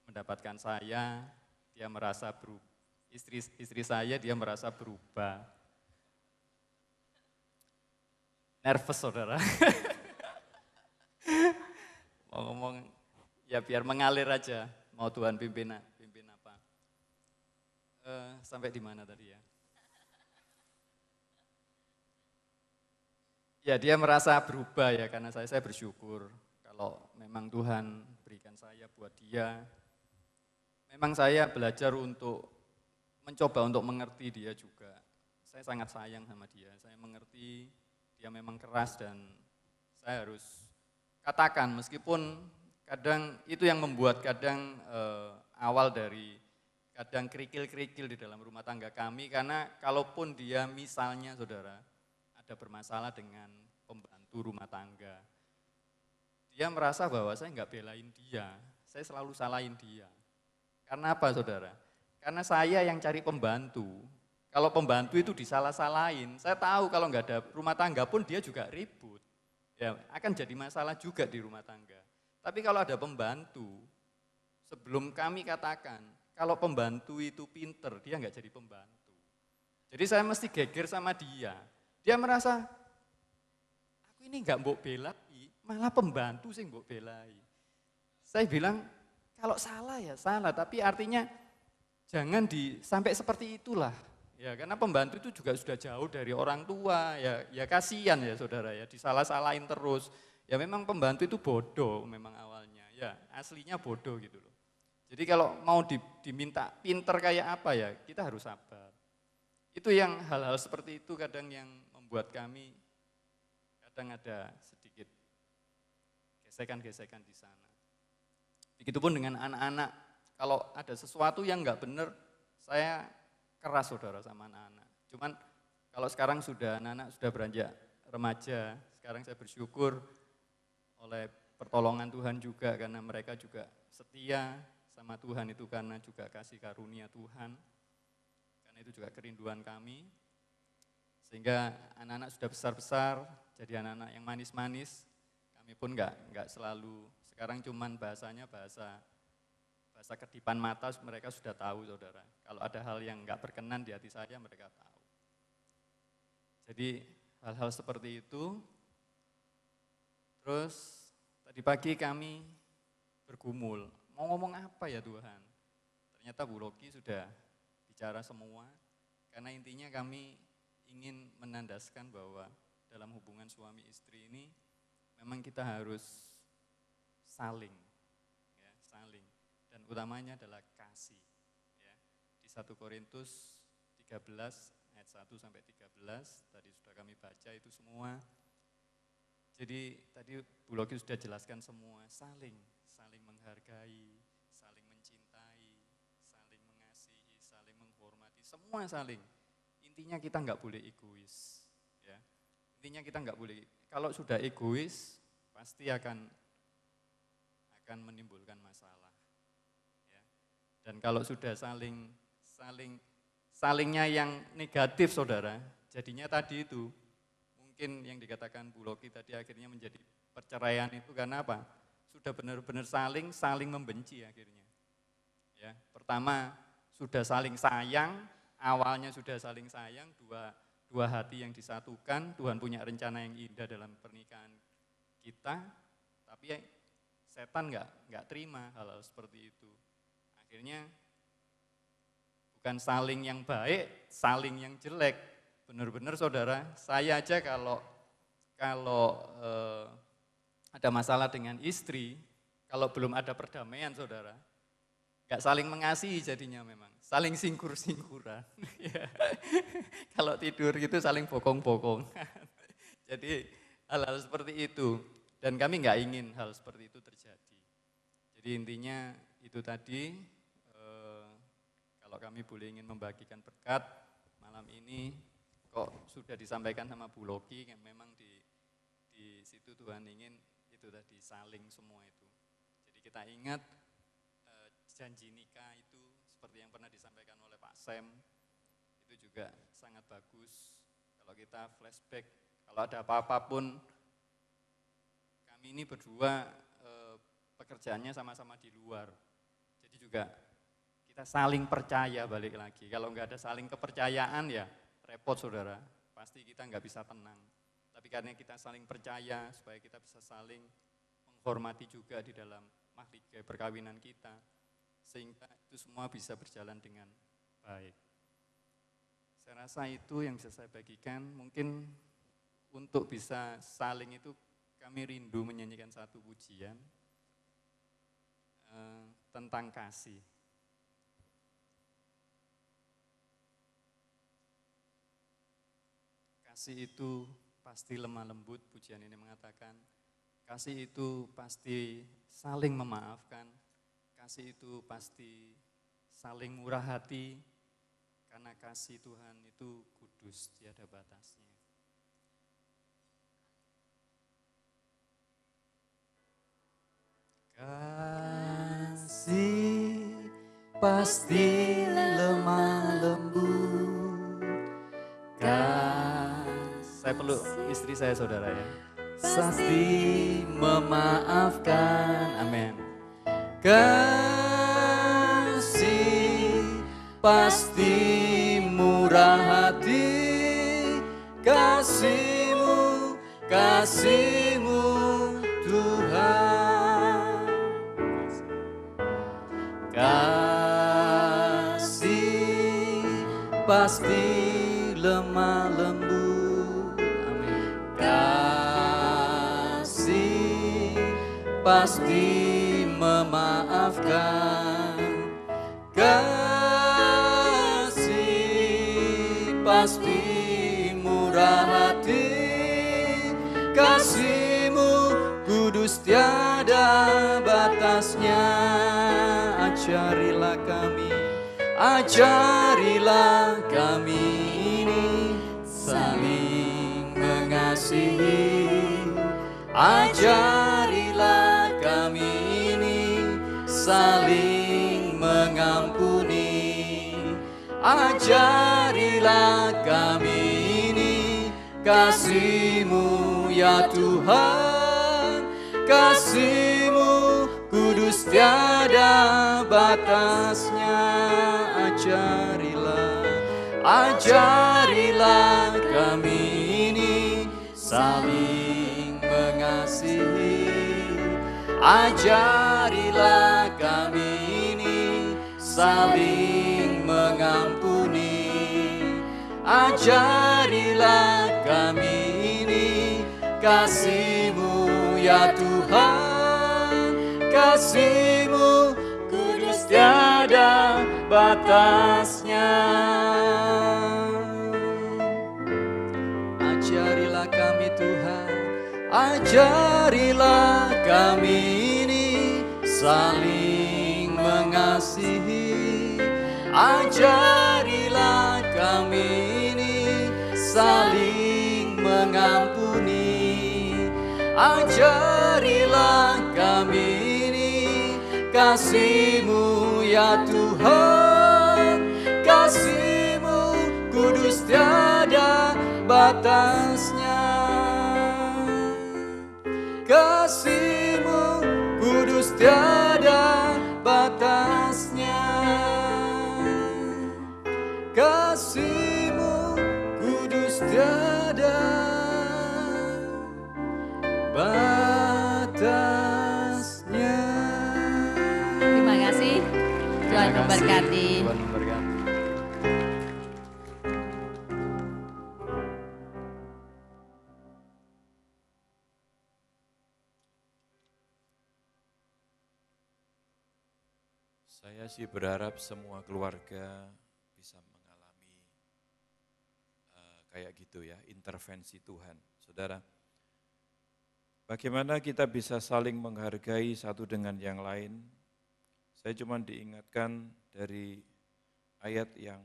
mendapatkan saya, dia merasa berubah. Istri saya dia merasa berubah. Nervous saudara. Mau ngomong ya biar mengalir aja. Mau Tuhan pimpin apa. Sampai di mana tadi ya? Ya dia merasa berubah ya karena saya bersyukur. Kalau memang Tuhan berikan saya buat dia. Memang saya belajar untuk mencoba untuk mengerti dia juga. Saya sangat sayang sama dia, saya mengerti dia memang keras dan saya harus katakan meskipun kadang itu yang membuat kadang awal dari kadang kerikil-kerikil di dalam rumah tangga kami karena kalaupun dia misalnya saudara ada bermasalah dengan pembantu rumah tangga, dia merasa bahwa saya nggak belain dia, saya selalu salahin dia. Karena apa saudara? Karena saya yang cari pembantu, kalau pembantu itu disalah-salahin, saya tahu kalau nggak ada rumah tangga pun dia juga ribut. Ya, akan jadi masalah juga di rumah tangga. Tapi kalau ada pembantu, sebelum kami katakan, kalau pembantu itu pinter, dia nggak jadi pembantu. Jadi saya mesti geger sama dia. Dia merasa, aku ini nggak mbok belai, malah pembantu sih mbok belai. Saya bilang, kalau salah ya salah, tapi artinya jangan sampai seperti itulah. Ya, karena pembantu itu juga sudah jauh dari orang tua, ya kasihan ya saudara ya, disalah-salahin terus. Ya memang pembantu itu bodoh memang awalnya, ya aslinya bodoh gitu loh. Jadi kalau mau diminta pinter kayak apa ya, kita harus sabar. Itu yang hal-hal seperti itu kadang yang membuat kami kadang ada sedikit gesekan-gesekan di sana. Begitupun dengan anak-anak. Kalau ada sesuatu yang enggak benar, saya keras saudara sama anak-anak. Cuman kalau sekarang anak-anak sudah beranjak remaja, sekarang saya bersyukur oleh pertolongan Tuhan juga karena mereka juga setia sama Tuhan itu karena juga kasih karunia Tuhan. Karena itu juga kerinduan kami. Sehingga anak-anak sudah besar-besar, jadi anak-anak yang manis-manis. Kami pun enggak selalu, sekarang cuman bahasanya bahasa kedipan mata mereka sudah tahu saudara. Kalau ada hal yang enggak berkenan di hati saya mereka tahu. Jadi hal-hal seperti itu. Terus tadi pagi kami bergumul, mau ngomong apa ya Tuhan? Ternyata Bu Loki sudah bicara semua. Karena intinya kami ingin menandaskan bahwa dalam hubungan suami istri ini memang kita harus saling. Dan utamanya adalah kasih. Ya. Di 1 Korintus 13 ayat 1 sampai 13 tadi sudah kami baca itu semua. Jadi tadi Bu Loki sudah jelaskan semua, saling menghargai, saling mencintai, saling mengasihi, saling menghormati, semua saling. Intinya kita nggak boleh egois. Ya. Intinya kita nggak boleh. Kalau sudah egois pasti akan menimbulkan masalah. Dan kalau sudah salingnya yang negatif saudara, jadinya tadi itu, mungkin yang dikatakan Bu Loki tadi akhirnya menjadi perceraian itu karena apa? Sudah benar-benar saling membenci akhirnya. Ya, pertama sudah saling sayang, awalnya sudah saling sayang, dua hati yang disatukan, Tuhan punya rencana yang indah dalam pernikahan kita, tapi setan nggak terima hal-hal seperti itu. Akhirnya bukan saling yang baik, saling yang jelek. Benar-benar saudara, saya aja kalau ada masalah dengan istri, kalau belum ada perdamaian saudara, nggak saling mengasihi jadinya memang, saling singkur-singkuran. Kalau tidur gitu saling bokong-bokong. Jadi hal-hal seperti itu, dan kami nggak ingin hal seperti itu terjadi. Jadi intinya itu tadi, kalau kami boleh ingin membagikan berkat malam ini, kok sudah disampaikan sama Bu Loki, memang di situ Tuhan ingin itu tadi saling semua itu. Jadi kita ingat janji nikah itu seperti yang pernah disampaikan oleh Pak Sam, itu juga sangat bagus. Kalau kita flashback, kalau ada apa-apa pun, kami ini berdua pekerjaannya sama-sama di luar. Jadi juga kita saling percaya balik lagi. Kalau nggak ada saling kepercayaan ya repot saudara, pasti kita nggak bisa tenang. Tapi karena kita saling percaya, supaya kita bisa saling menghormati juga di dalam mahligai perkawinan kita, sehingga itu semua bisa berjalan dengan baik. Saya rasa itu yang bisa saya bagikan. Mungkin untuk bisa saling itu kami rindu menyanyikan satu pujian tentang kasih. Kasih itu pasti lemah lembut, pujian ini mengatakan. Kasih itu pasti saling memaafkan. Kasih itu pasti saling murah hati. Karena kasih Tuhan itu kudus, tiada batasnya. Kasih pasti lemah lembut. Saya peluk istri saya saudara ya. Pasti memaafkan, amin. Kasih pasti murah hati. Kasih-Mu, kasih-Mu Tuhan. Kasih pasti lemah lembut, amin. Kasih pasti memaafkan. Kasih pasti murah hati. Kasih-Mu kudus tiada batasnya. Ajarilah kami ini saling mengasihi. Ajarilah kami ini saling mengampuni. Ajarilah kami ini kasih-Mu ya Tuhan. Kasih-Mu kudus tiada batasnya. Ajarilah kami ini saling mengasihi. Ajarilah kami ini saling mengampuni. Ajarilah kami ini kasih-Mu ya Tuhan. Kasih-Mu kudus tiada batasnya. Ajarilah kami Tuhan. Ajarilah kami ini saling mengasihi. Ajarilah kami ini saling mengampuni. Ajarilah kami ini kasih-Mu ya Tuhan, kasih-Mu kudus tiada batasnya. Kasih-Mu kudus tiada batasnya. Kasih-Mu kudus tiada batasnya.
Terima kasih. Tuhan
Terima kasih.
memberkati.
Tuhan memberkati.
Saya sih berharap semua keluarga bisa mengalami kayak gitu ya, intervensi Tuhan. Saudara, bagaimana kita bisa saling menghargai satu dengan yang lain? Saya cuma diingatkan dari ayat yang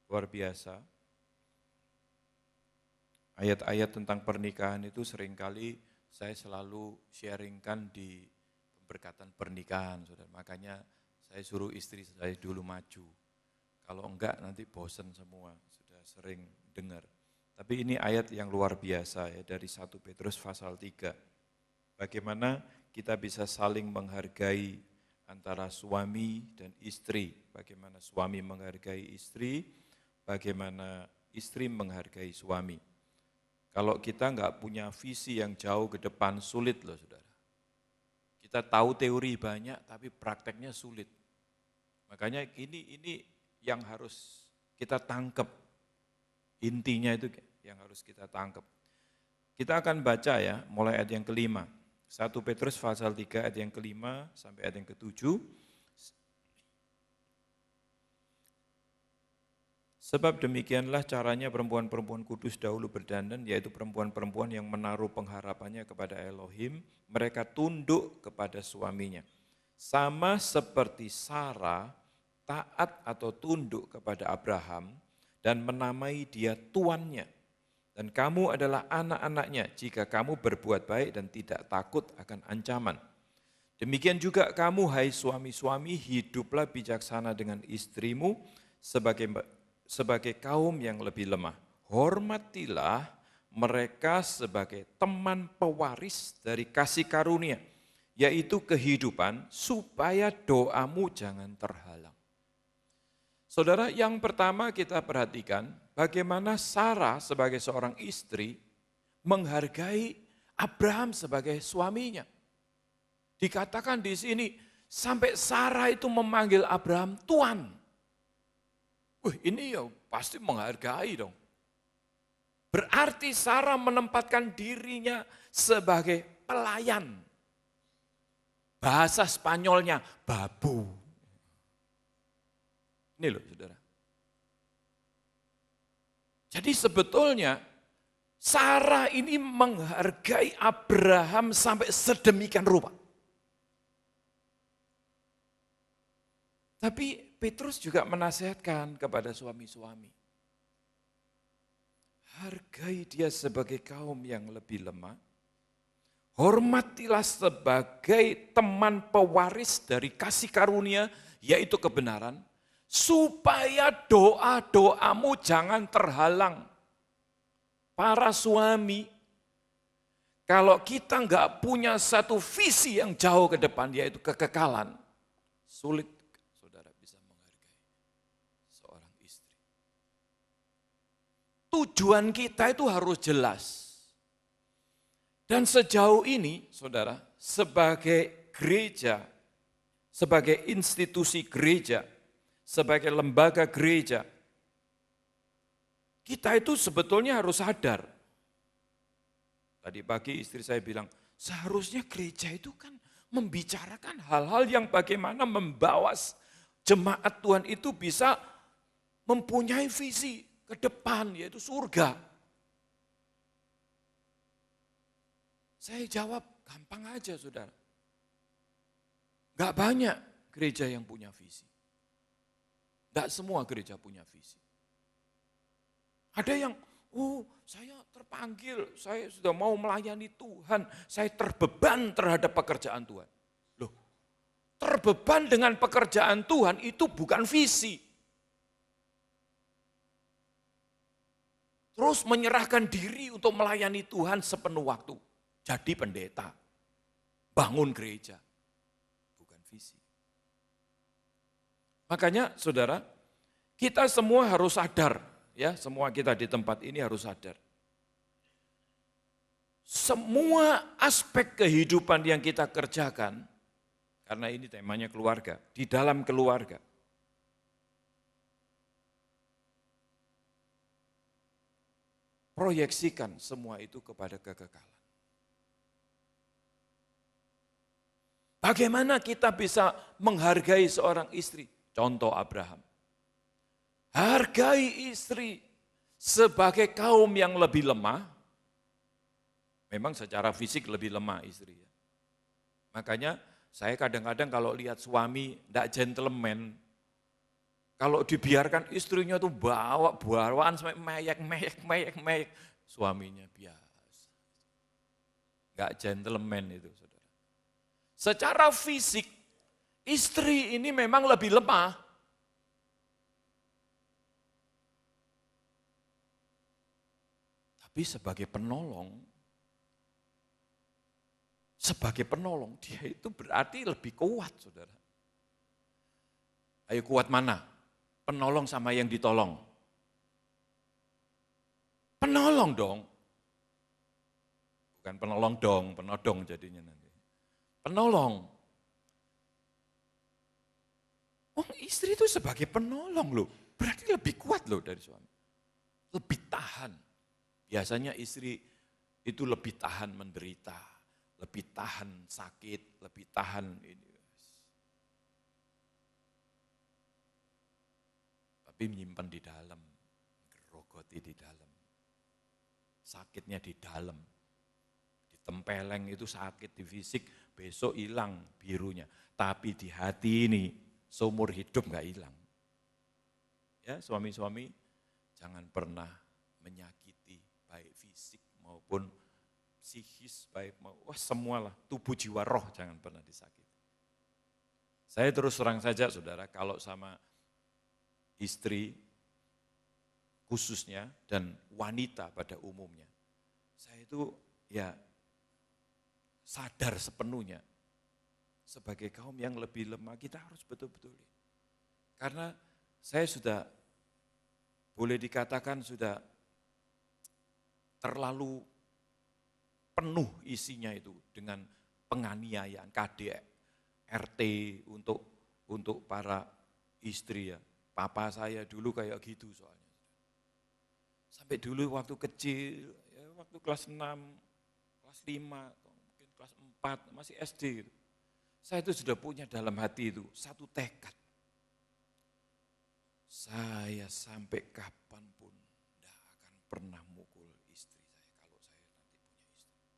luar biasa. Ayat-ayat tentang pernikahan itu seringkali saya selalu sharingkan di pemberkatan pernikahan, saudara. Makanya saya suruh istri saya dulu maju. Kalau enggak nanti bosen semua, sudah sering dengar. Tapi ini ayat yang luar biasa ya, dari 1 Petrus pasal 3. Bagaimana kita bisa saling menghargai antara suami dan istri. Bagaimana suami menghargai istri, bagaimana istri menghargai suami. Kalau kita enggak punya visi yang jauh ke depan, sulit loh saudara. Kita tahu teori banyak, tapi prakteknya sulit. Makanya ini yang harus kita tangkap. Intinya itu yang harus kita tangkap. Kita akan baca ya, mulai ayat yang kelima. 1 Petrus pasal 3 ayat yang kelima sampai ayat yang ketujuh. Sebab demikianlah caranya perempuan-perempuan kudus dahulu berdandan, yaitu perempuan-perempuan yang menaruh pengharapannya kepada Elohim, mereka tunduk kepada suaminya. Sama seperti Sarah taat atau tunduk kepada Abraham dan menamai dia tuannya. Dan kamu adalah anak-anaknya jika kamu berbuat baik dan tidak takut akan ancaman. Demikian juga kamu, hai suami-suami, hiduplah bijaksana dengan istrimu sebagai kaum yang lebih lemah. Hormatilah mereka sebagai teman pewaris dari kasih karunia, yaitu kehidupan, supaya doamu jangan terhalang. Saudara, yang pertama kita perhatikan bagaimana Sarah sebagai seorang istri menghargai Abraham sebagai suaminya. Dikatakan di sini sampai Sarah itu memanggil Abraham Tuan. Ini ya pasti menghargai dong. Berarti Sarah menempatkan dirinya sebagai pelayan. Bahasa Spanyolnya babu. Ini loh saudara. Jadi sebetulnya Sarah ini menghargai Abraham sampai sedemikian rupa. Tapi Petrus juga menasihatkan kepada suami-suami. Hargai dia sebagai kaum yang lebih lemah. Hormatilah sebagai teman pewaris dari kasih karunia, yaitu kebenaran, supaya doa-doamu jangan terhalang. Para suami, kalau kita enggak punya satu visi yang jauh ke depan, yaitu kekekalan, sulit saudara bisa menghargai seorang istri. Tujuan kita itu harus jelas. Dan sejauh ini, saudara, sebagai gereja, sebagai institusi gereja, sebagai lembaga gereja, kita itu sebetulnya harus sadar. Tadi pagi istri saya bilang, seharusnya gereja itu kan membicarakan hal-hal yang bagaimana membawa jemaat Tuhan itu bisa mempunyai visi ke depan, yaitu surga. Saya jawab, gampang aja saudara. Gak banyak gereja yang punya visi. Tidak semua gereja punya visi. Ada yang, saya terpanggil, saya sudah mau melayani Tuhan, saya terbeban terhadap pekerjaan Tuhan. Loh, terbeban dengan pekerjaan Tuhan itu bukan visi. Terus menyerahkan diri untuk melayani Tuhan sepenuh waktu. Jadi pendeta, bangun gereja, bukan visi. Makanya saudara, kita semua harus sadar, ya, semua kita di tempat ini harus sadar. Semua aspek kehidupan yang kita kerjakan, karena ini temanya keluarga, di dalam keluarga. Proyeksikan semua itu kepada kekekalan. Bagaimana kita bisa menghargai seorang istri? Contoh Abraham. Hargai istri sebagai kaum yang lebih lemah. Memang secara fisik lebih lemah istri. Makanya saya kadang-kadang kalau lihat suami tidak gentleman, kalau dibiarkan istrinya tuh bawaan sampai meyek, suaminya biasa. Enggak gentleman itu, saudara. Secara fisik, istri ini memang lebih lemah. Tapi sebagai penolong dia itu berarti lebih kuat, saudara. Ayo kuat mana? Penolong sama yang ditolong? Penolong dong. Bukan penolong dong, penodong jadinya nanti. Penolong. Oh, istri itu sebagai penolong loh. Berarti lebih kuat loh dari suami. Lebih tahan. Biasanya istri itu lebih tahan menderita, lebih tahan sakit, lebih tahan ini. Tapi menyimpan di dalam, gerogoti di dalam. Sakitnya di dalam. Ditempeleng itu sakit di fisik, besok hilang birunya. Tapi di hati ini, seumur hidup enggak hilang. Ya, suami-suami jangan pernah menyakiti baik fisik maupun psikis, baik semualah, tubuh jiwa roh jangan pernah disakiti. Saya terus terang saja saudara, kalau sama istri khususnya dan wanita pada umumnya, saya itu ya sadar sepenuhnya sebagai kaum yang lebih lemah kita harus betul-betul. Karena saya sudah boleh dikatakan sudah terlalu penuh isinya itu dengan penganiayaan KDRT untuk para istri ya. Papa saya dulu kayak gitu soalnya. Sampai dulu waktu kecil, ya waktu kelas 6, kelas 5, mungkin kelas 4, masih SD gitu. Saya itu sudah punya dalam hati itu satu tekad. Saya sampai kapanpun tidak akan pernah mukul istri saya kalau saya nanti punya istri.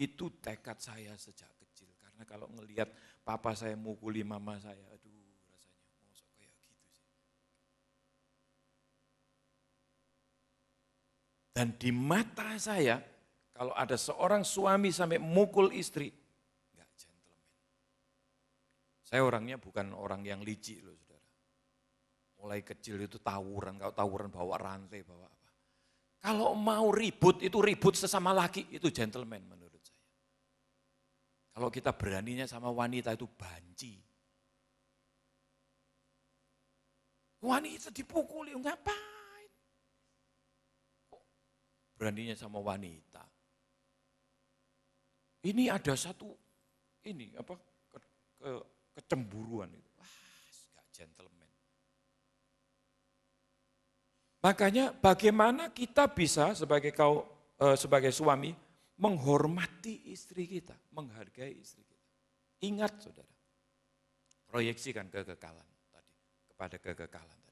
Itu tekad saya sejak kecil. Karena kalau ngelihat papa saya mukuli mama saya, aduh. Dan di mata saya, kalau ada seorang suami sampai mukul istri, enggak gentleman. Saya orangnya bukan orang yang licik loh saudara. Mulai kecil itu tawuran, kalau tawuran bawa rantai, bawa apa. Kalau mau ribut, itu ribut sesama laki, itu gentleman menurut saya. Kalau kita beraninya sama wanita itu banci. Wanita dipukuli, ngapain? Beraninya sama wanita. Ini ada satu kecemburuan itu. Enggak gentleman. Makanya bagaimana kita bisa sebagai suami menghormati istri kita, menghargai istri kita. Ingat saudara, proyeksikan kekekalan tadi, kepada kekekalan tadi.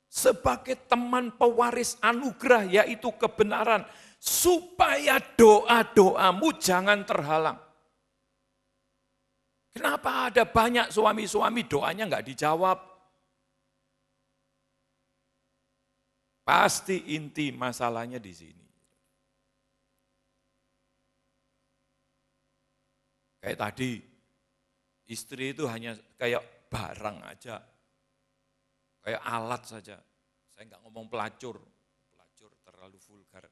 Sebagai teman pewaris anugerah yaitu kebenaran, supaya doa-doamu jangan terhalang. Kenapa ada banyak suami-suami doanya enggak dijawab? Pasti inti masalahnya di sini. Kayak tadi, istri itu hanya kayak barang aja, kayak alat saja. Saya nggak ngomong pelacur terlalu vulgar,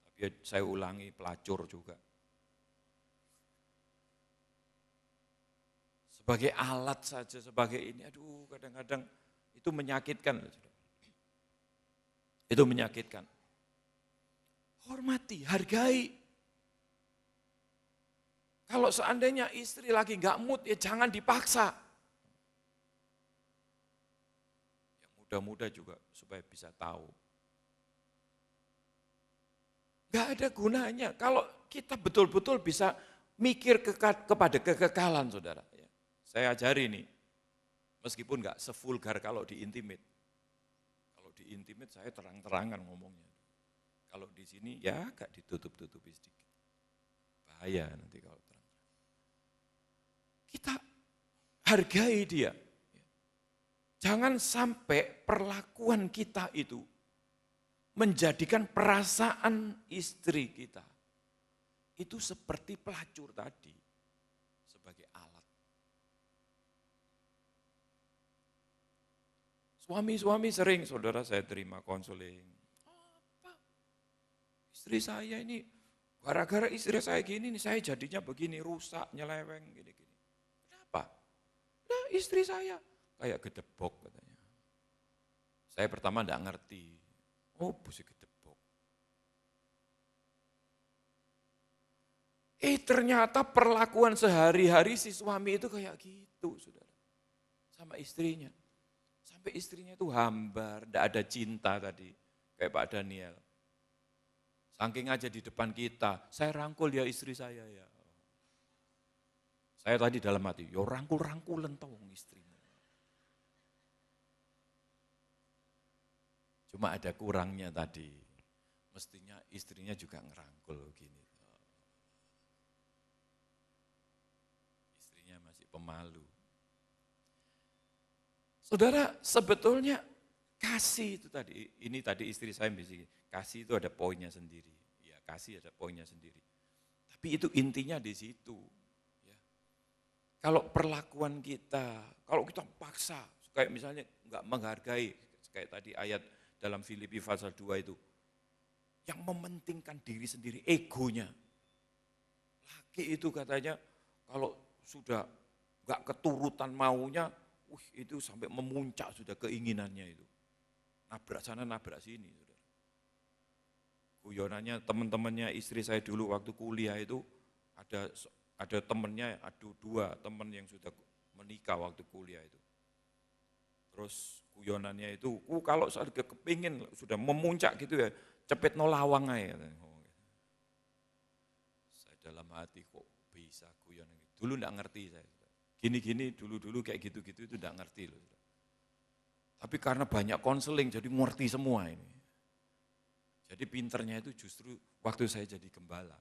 tapi saya ulangi pelacur juga. Sebagai alat saja, sebagai ini, aduh kadang-kadang itu menyakitkan. Itu menyakitkan. Hormati, hargai. Kalau seandainya istri lagi nggak mood, ya jangan dipaksa. Yang muda-muda juga supaya bisa tahu. Nggak ada gunanya kalau kita betul-betul bisa mikir kepada kekekalan, saudara. Saya ajari nih, meskipun nggak sevulgar kalau di intimate. Kalau di intimate saya terang-terangan ngomongnya. Kalau di sini ya agak ditutup-tutupi sedikit. Bahaya nanti kalau terang. Kita hargai dia. Jangan sampai perlakuan kita itu menjadikan perasaan istri kita itu seperti pelacur tadi, sebagai alat. Suami-suami sering, saudara, saya terima konseling. Apa? Istri saya ini, gara-gara istri saya gini nih, saya jadinya begini, rusak, nyeleweng, gini-gini. Kenapa? Nah, istri saya kayak gedebok katanya. Saya pertama enggak ngerti. Oh, busi gedebok. Ternyata perlakuan sehari-hari si suami itu kayak gitu, saudara. Sama istrinya. Sampai istrinya itu hambar, enggak ada cinta tadi. Kayak Pak Daniel. Saking aja di depan kita, saya rangkul ya istri saya ya. Saya tadi dalam hati, yo rangkul-rangkulen tau istrimu. Cuma ada kurangnya tadi, mestinya istrinya juga ngerangkul gini. Istrinya masih pemalu. Saudara, sebetulnya kasih itu tadi, ini tadi istri saya bilang, kasih itu ada poinnya sendiri. Ya, kasih ada poinnya sendiri. Tapi itu intinya di situ. Kalau perlakuan kita, kalau kita paksa, kayak misalnya nggak menghargai, kayak tadi ayat dalam Filipi pasal 2 itu, yang mementingkan diri sendiri, egonya. Laki itu katanya kalau sudah nggak keturutan maunya, itu sampai memuncak sudah keinginannya itu. Nabrak sana, nabrak sini. Saudara. Guyonannya teman-temannya istri saya dulu waktu kuliah itu, ada temennya, ada 2 teman yang sudah menikah waktu kuliah itu. Terus guyonannya itu, kalau saya kepingin sudah memuncak gitu ya, cepet no lawang aja. Saya dalam hati kok bisa guyonan gitu. Dulu enggak ngerti saya. Gini-gini dulu kayak gitu-gitu itu enggak ngerti loh. Tapi karena banyak konseling jadi ngerti semua ini. Jadi pinternya itu justru waktu saya jadi gembala.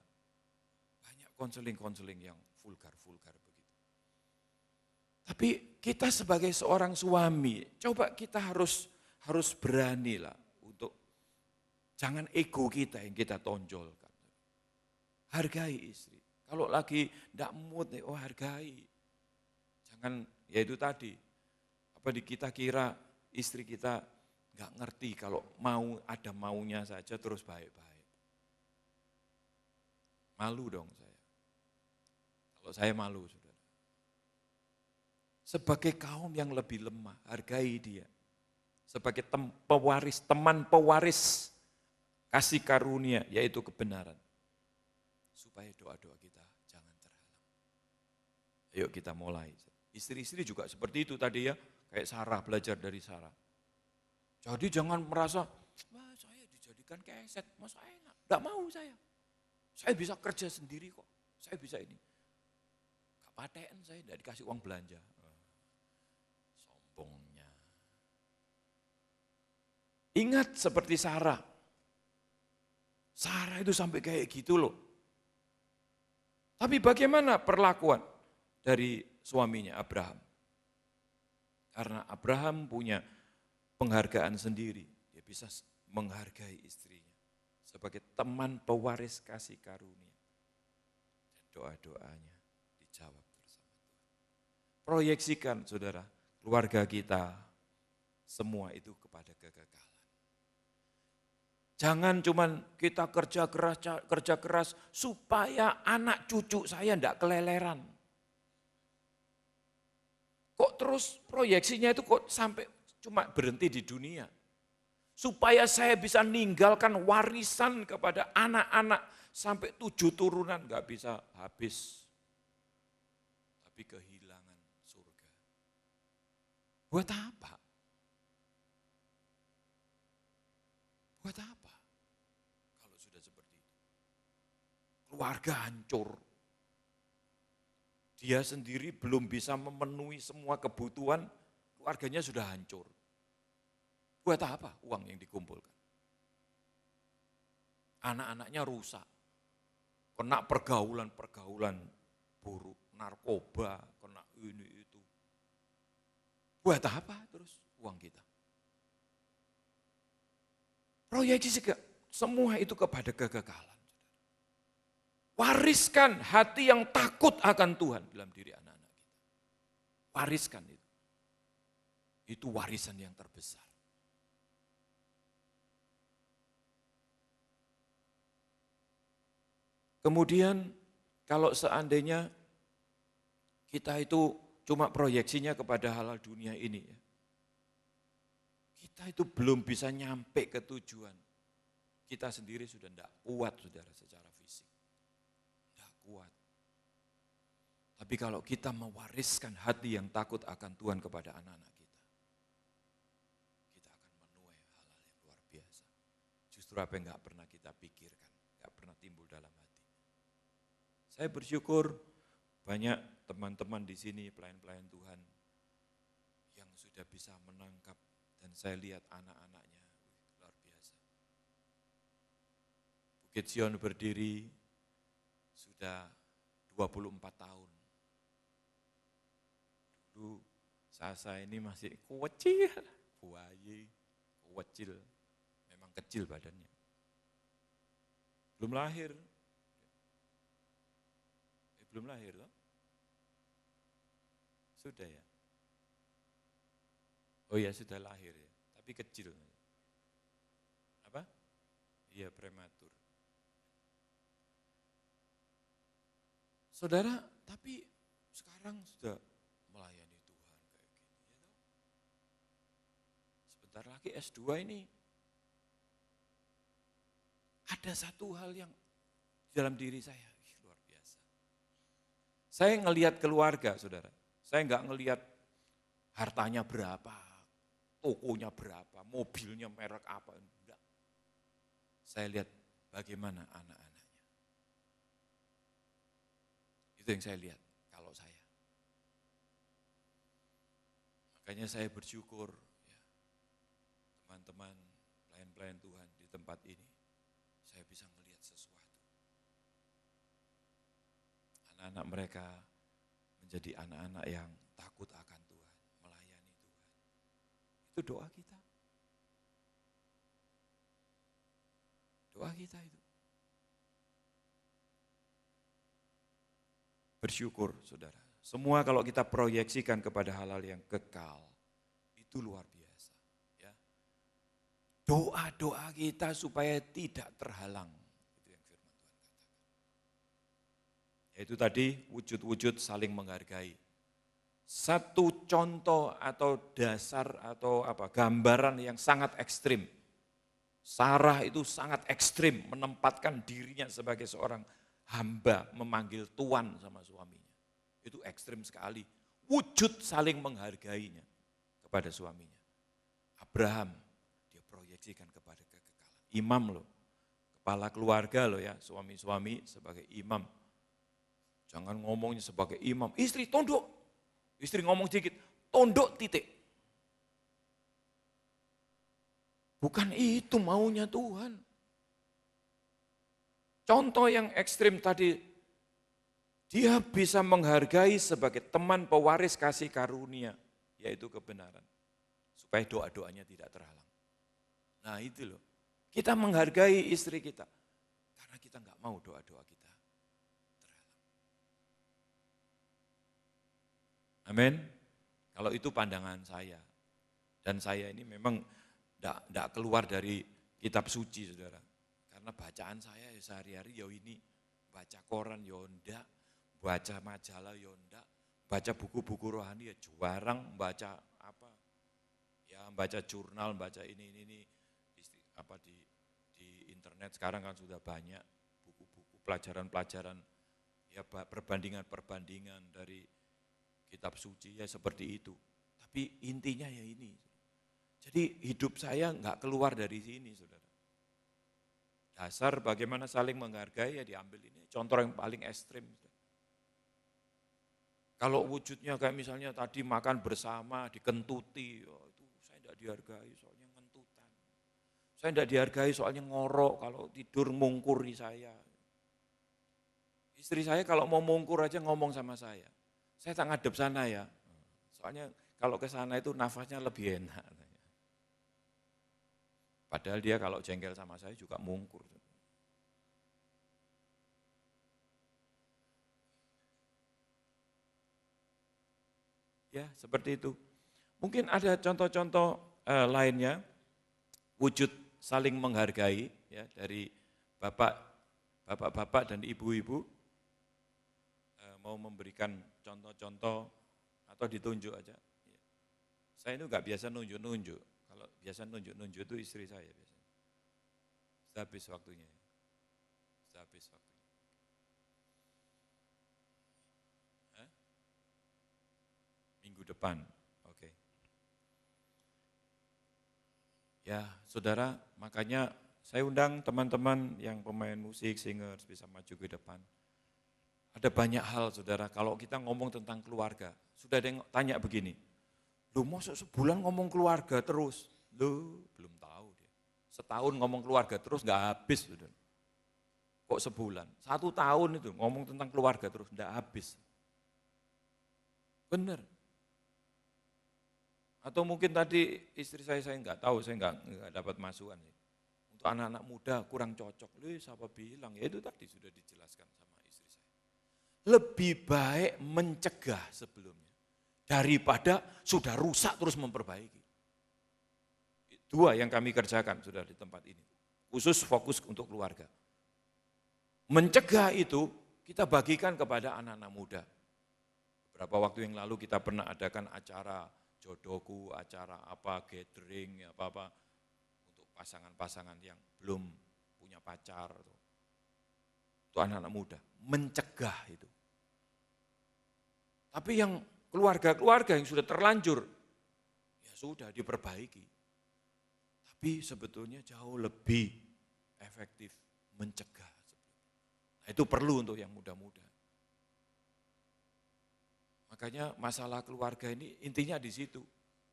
Konseling-konseling yang vulgar-vulgar begitu. Tapi kita sebagai seorang suami, coba kita harus berani lah untuk jangan ego kita yang kita tonjolkan. Hargai istri. Kalau lagi enggak mood, hargai. Jangan, ya itu tadi, kita kira istri kita enggak ngerti kalau mau ada maunya saja terus baik-baik. Malu dong saya. Kalau saya malu, saudara. Sebagai kaum yang lebih lemah, hargai dia. Sebagai teman pewaris kasih karunia, yaitu kebenaran. Supaya doa-doa kita jangan terhalang. Ayo kita mulai. Istri-istri juga seperti itu tadi ya, kayak Sarah, belajar dari Sarah. Jadi jangan merasa, wah saya dijadikan keset, masa enak, enggak mau saya. Saya bisa kerja sendiri kok, saya bisa ini. Paten saya tidak dikasih uang belanja. Sombongnya. Ingat seperti Sarah. Sarah itu sampai kayak gitu loh. Tapi bagaimana perlakuan dari suaminya Abraham? Karena Abraham punya penghargaan sendiri. Dia bisa menghargai istrinya. Sebagai teman pewaris kasih karunia. Dan doa-doanya dijawab proyeksikan saudara, keluarga kita, semua itu kepada kekekalan. Jangan cuman kita kerja keras supaya anak cucu saya tidak keleleran. Kok terus proyeksinya itu kok sampai cuma berhenti di dunia. Supaya saya bisa ninggalkan warisan kepada anak-anak sampai 7 turunan gak bisa habis. Tapi kehilangan surga. Buat apa? Buat apa? Kalau sudah seperti itu. Keluarga hancur. Dia sendiri belum bisa memenuhi semua kebutuhan, keluarganya sudah hancur. Buat apa uang yang dikumpulkan? Anak-anaknya rusak. Kena pergaulan buruk, narkoba, kena ini itu. Buat apa terus uang kita? Proyeksi semua itu kepada kekekalan. Wariskan hati yang takut akan Tuhan dalam diri anak-anak kita. Wariskan itu. Itu warisan yang terbesar. Kemudian kalau seandainya kita itu cuma proyeksinya kepada hal-hal dunia ini, kita itu belum bisa nyampe ke tujuan. Kita sendiri sudah tidak kuat, saudara, secara fisik. Tidak kuat. Tapi kalau kita mewariskan hati yang takut akan Tuhan kepada anak-anak kita, kita akan menuai hal-hal yang luar biasa. Justru apa yang nggak pernah kita pikirkan, nggak pernah timbul dalam hati. Saya bersyukur banyak teman-teman di sini, pelayan-pelayan Tuhan, yang sudah bisa menangkap, dan saya lihat anak-anaknya, luar biasa. Bukit Sion berdiri sudah 24 tahun. Dulu Sasa ini masih kecil, buayi, kecil, memang kecil badannya. Belum lahir. Belum lahir loh. Sudah ya? Oh ya sudah lahir ya, tapi kecil. Apa? Iya prematur. Saudara, tapi sekarang sudah melayani Tuhan kayak gini. Ya, sebentar lagi S2 ini. Ada satu hal yang dalam diri saya. Saya ngelihat keluarga, saudara. Saya enggak ngelihat hartanya berapa, tokonya berapa, mobilnya merek apa. Enggak. Saya lihat bagaimana anak-anaknya. Itu yang saya lihat kalau saya. Makanya saya bersyukur, ya, teman-teman, pelayan-pelayan Tuhan di tempat ini, saya bisa melihat sesuatu. Anak-anak mereka menjadi anak-anak yang takut akan Tuhan, melayani Tuhan. Itu doa kita. Doa kita itu. Bersyukur, saudara. Semua kalau kita proyeksikan kepada hal-hal yang kekal, itu luar biasa. Ya. Doa-doa kita supaya tidak terhalang. Itu tadi wujud-wujud saling menghargai. Satu contoh atau dasar atau gambaran yang sangat ekstrim. Sarah itu sangat ekstrim menempatkan dirinya sebagai seorang hamba, memanggil tuan sama suaminya. Itu ekstrim sekali. Wujud saling menghargainya kepada suaminya. Abraham dia proyeksikan kepada kekekalan. Imam loh, kepala keluarga loh ya, suami-suami sebagai imam. Jangan ngomongnya sebagai imam, istri tunduk. Istri ngomong sedikit, tunduk titik. Bukan itu maunya Tuhan. Contoh yang ekstrim tadi, dia bisa menghargai sebagai teman pewaris kasih karunia, yaitu kebenaran. Supaya doa-doanya tidak terhalang. Nah itu loh, kita menghargai istri kita. Karena kita nggak mau doa-doa kita. Amin. Kalau itu pandangan saya. Dan saya ini memang tidak keluar dari kitab suci, saudara. Karena bacaan saya ya sehari-hari ya ini, baca koran ya enggak, baca majalah ya enggak, baca buku-buku rohani ya jarang, baca apa, ya baca jurnal, baca ini apa di internet sekarang kan sudah banyak buku-buku pelajaran-pelajaran, ya perbandingan-perbandingan dari kitab suci ya seperti itu. Tapi intinya ya ini. Jadi hidup saya enggak keluar dari sini, saudara. Dasar bagaimana saling menghargai ya diambil ini. Contoh yang paling ekstrim. Kalau wujudnya kayak misalnya tadi makan bersama, dikentuti, oh itu saya tidak dihargai soalnya kentutan. Saya tidak dihargai soalnya ngorok, kalau tidur mungkuri saya. Istri saya kalau mau mungkur aja ngomong sama saya tak ngadep sana ya. Soalnya kalau ke sana itu nafasnya lebih enak. Padahal dia kalau jengkel sama saya juga mungkur. Ya, seperti itu. Mungkin ada contoh-contoh lainnya, wujud saling menghargai ya dari bapak-bapak dan ibu-ibu, mau memberikan contoh-contoh atau ditunjuk aja. Saya itu nggak biasa nunjuk-nunjuk. Kalau biasa nunjuk-nunjuk itu istri saya biasanya. Sudah habis waktunya. Sudah habis waktunya. Minggu depan, oke. Ya, saudara, makanya saya undang teman-teman yang pemain musik, singers bisa maju ke depan. Ada banyak hal, saudara, kalau kita ngomong tentang keluarga, sudah ada yang tanya begini, lu masa sebulan ngomong keluarga terus? Lu belum tahu dia. Setahun ngomong keluarga terus nggak habis, saudara. Kok sebulan? 1 tahun itu ngomong tentang keluarga terus nggak habis. Benar. Atau mungkin tadi istri saya nggak tahu, saya nggak dapat masukan. Untuk anak-anak muda kurang cocok. Siapa bilang? Ya itu tadi sudah dijelaskan sama istri saya. Lebih baik mencegah sebelumnya daripada sudah rusak terus memperbaiki. 2 yang kami kerjakan sudah di tempat ini. Khusus fokus untuk keluarga. Mencegah itu kita bagikan kepada anak-anak muda. Beberapa waktu yang lalu kita pernah adakan acara jodohku, acara apa, gathering, apa-apa, untuk pasangan-pasangan yang belum punya pacar, untuk anak-anak muda, mencegah itu. Tapi yang keluarga-keluarga yang sudah terlanjur, ya sudah diperbaiki. Tapi sebetulnya jauh lebih efektif mencegah. Nah, itu perlu untuk yang muda-muda. Makanya masalah keluarga ini intinya di situ.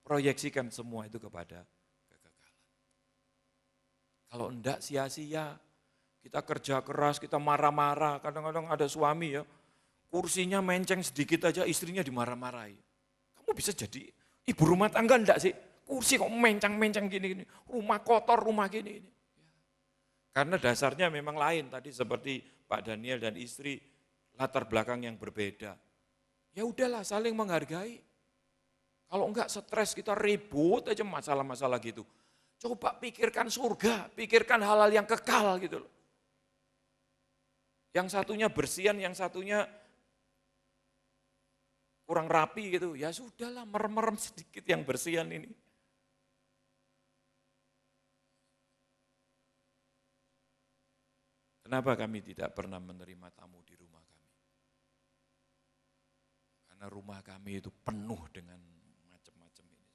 Proyeksikan semua itu kepada kegagalan. Kalau enggak sia-sia, kita kerja keras, kita marah-marah. Kadang-kadang ada suami ya, kursinya menceng sedikit aja istrinya dimarah-marahi. Kamu bisa jadi ibu rumah tangga enggak sih? Kursi kok menceng-menceng gini-gini, rumah kotor, rumah gini. Karena dasarnya memang lain tadi seperti Pak Daniel dan istri, latar belakang yang berbeda. Ya udahlah saling menghargai. Kalau enggak stres kita ribut aja masalah-masalah gitu. Coba pikirkan surga, pikirkan hal-hal yang kekal gitu loh. Yang satunya bersihan, yang satunya kurang rapi gitu. Ya sudahlah merem-merem sedikit yang bersihan ini. Kenapa kami tidak pernah menerima tamu di rumah kami? Karena rumah kami itu penuh dengan macam-macam ini.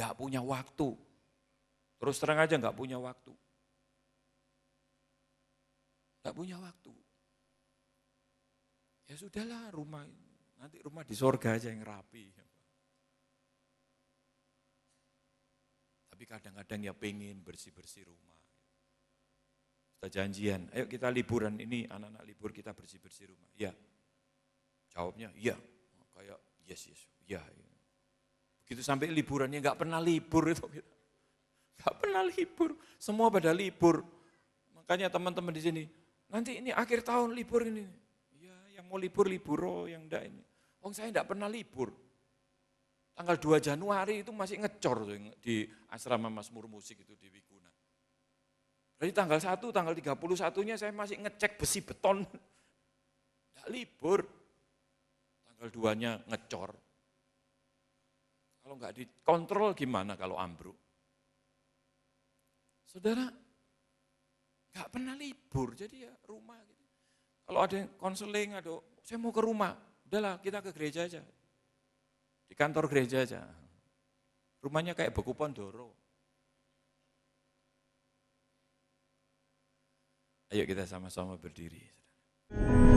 Gak punya waktu. Terus terang aja gak punya waktu. Gak punya waktu. Ya sudahlah rumah, nanti rumah di sorga aja yang rapi. Tapi kadang-kadang ya pengen bersih-bersih rumah. Kita janjian, ayo kita liburan ini, anak-anak libur kita bersih-bersih rumah. Ya, jawabnya iya. Kayak yes, ya. Begitu sampai liburannya nggak pernah libur itu, nggak pernah libur, semua pada libur. Makanya teman-teman di sini, nanti ini akhir tahun libur ini, ya yang mau libur, yang enggak ini. Saya enggak pernah libur, Tanggal 2 Januari itu masih ngecor tuh di asrama Mazmur Musik itu di Wiguna. Jadi tanggal 1, tanggal 31-nya saya masih ngecek besi beton. Enggak libur. Tanggal 2-nya ngecor. Kalau enggak dikontrol gimana kalau ambruk? Saudara, enggak pernah libur, jadi ya rumah gitu. Kalau ada yang konseling, saya mau ke rumah, udahlah kita ke gereja aja. Di kantor gereja aja. Rumahnya kayak Beku Pondoro. Ayo kita sama-sama berdiri. Saudara.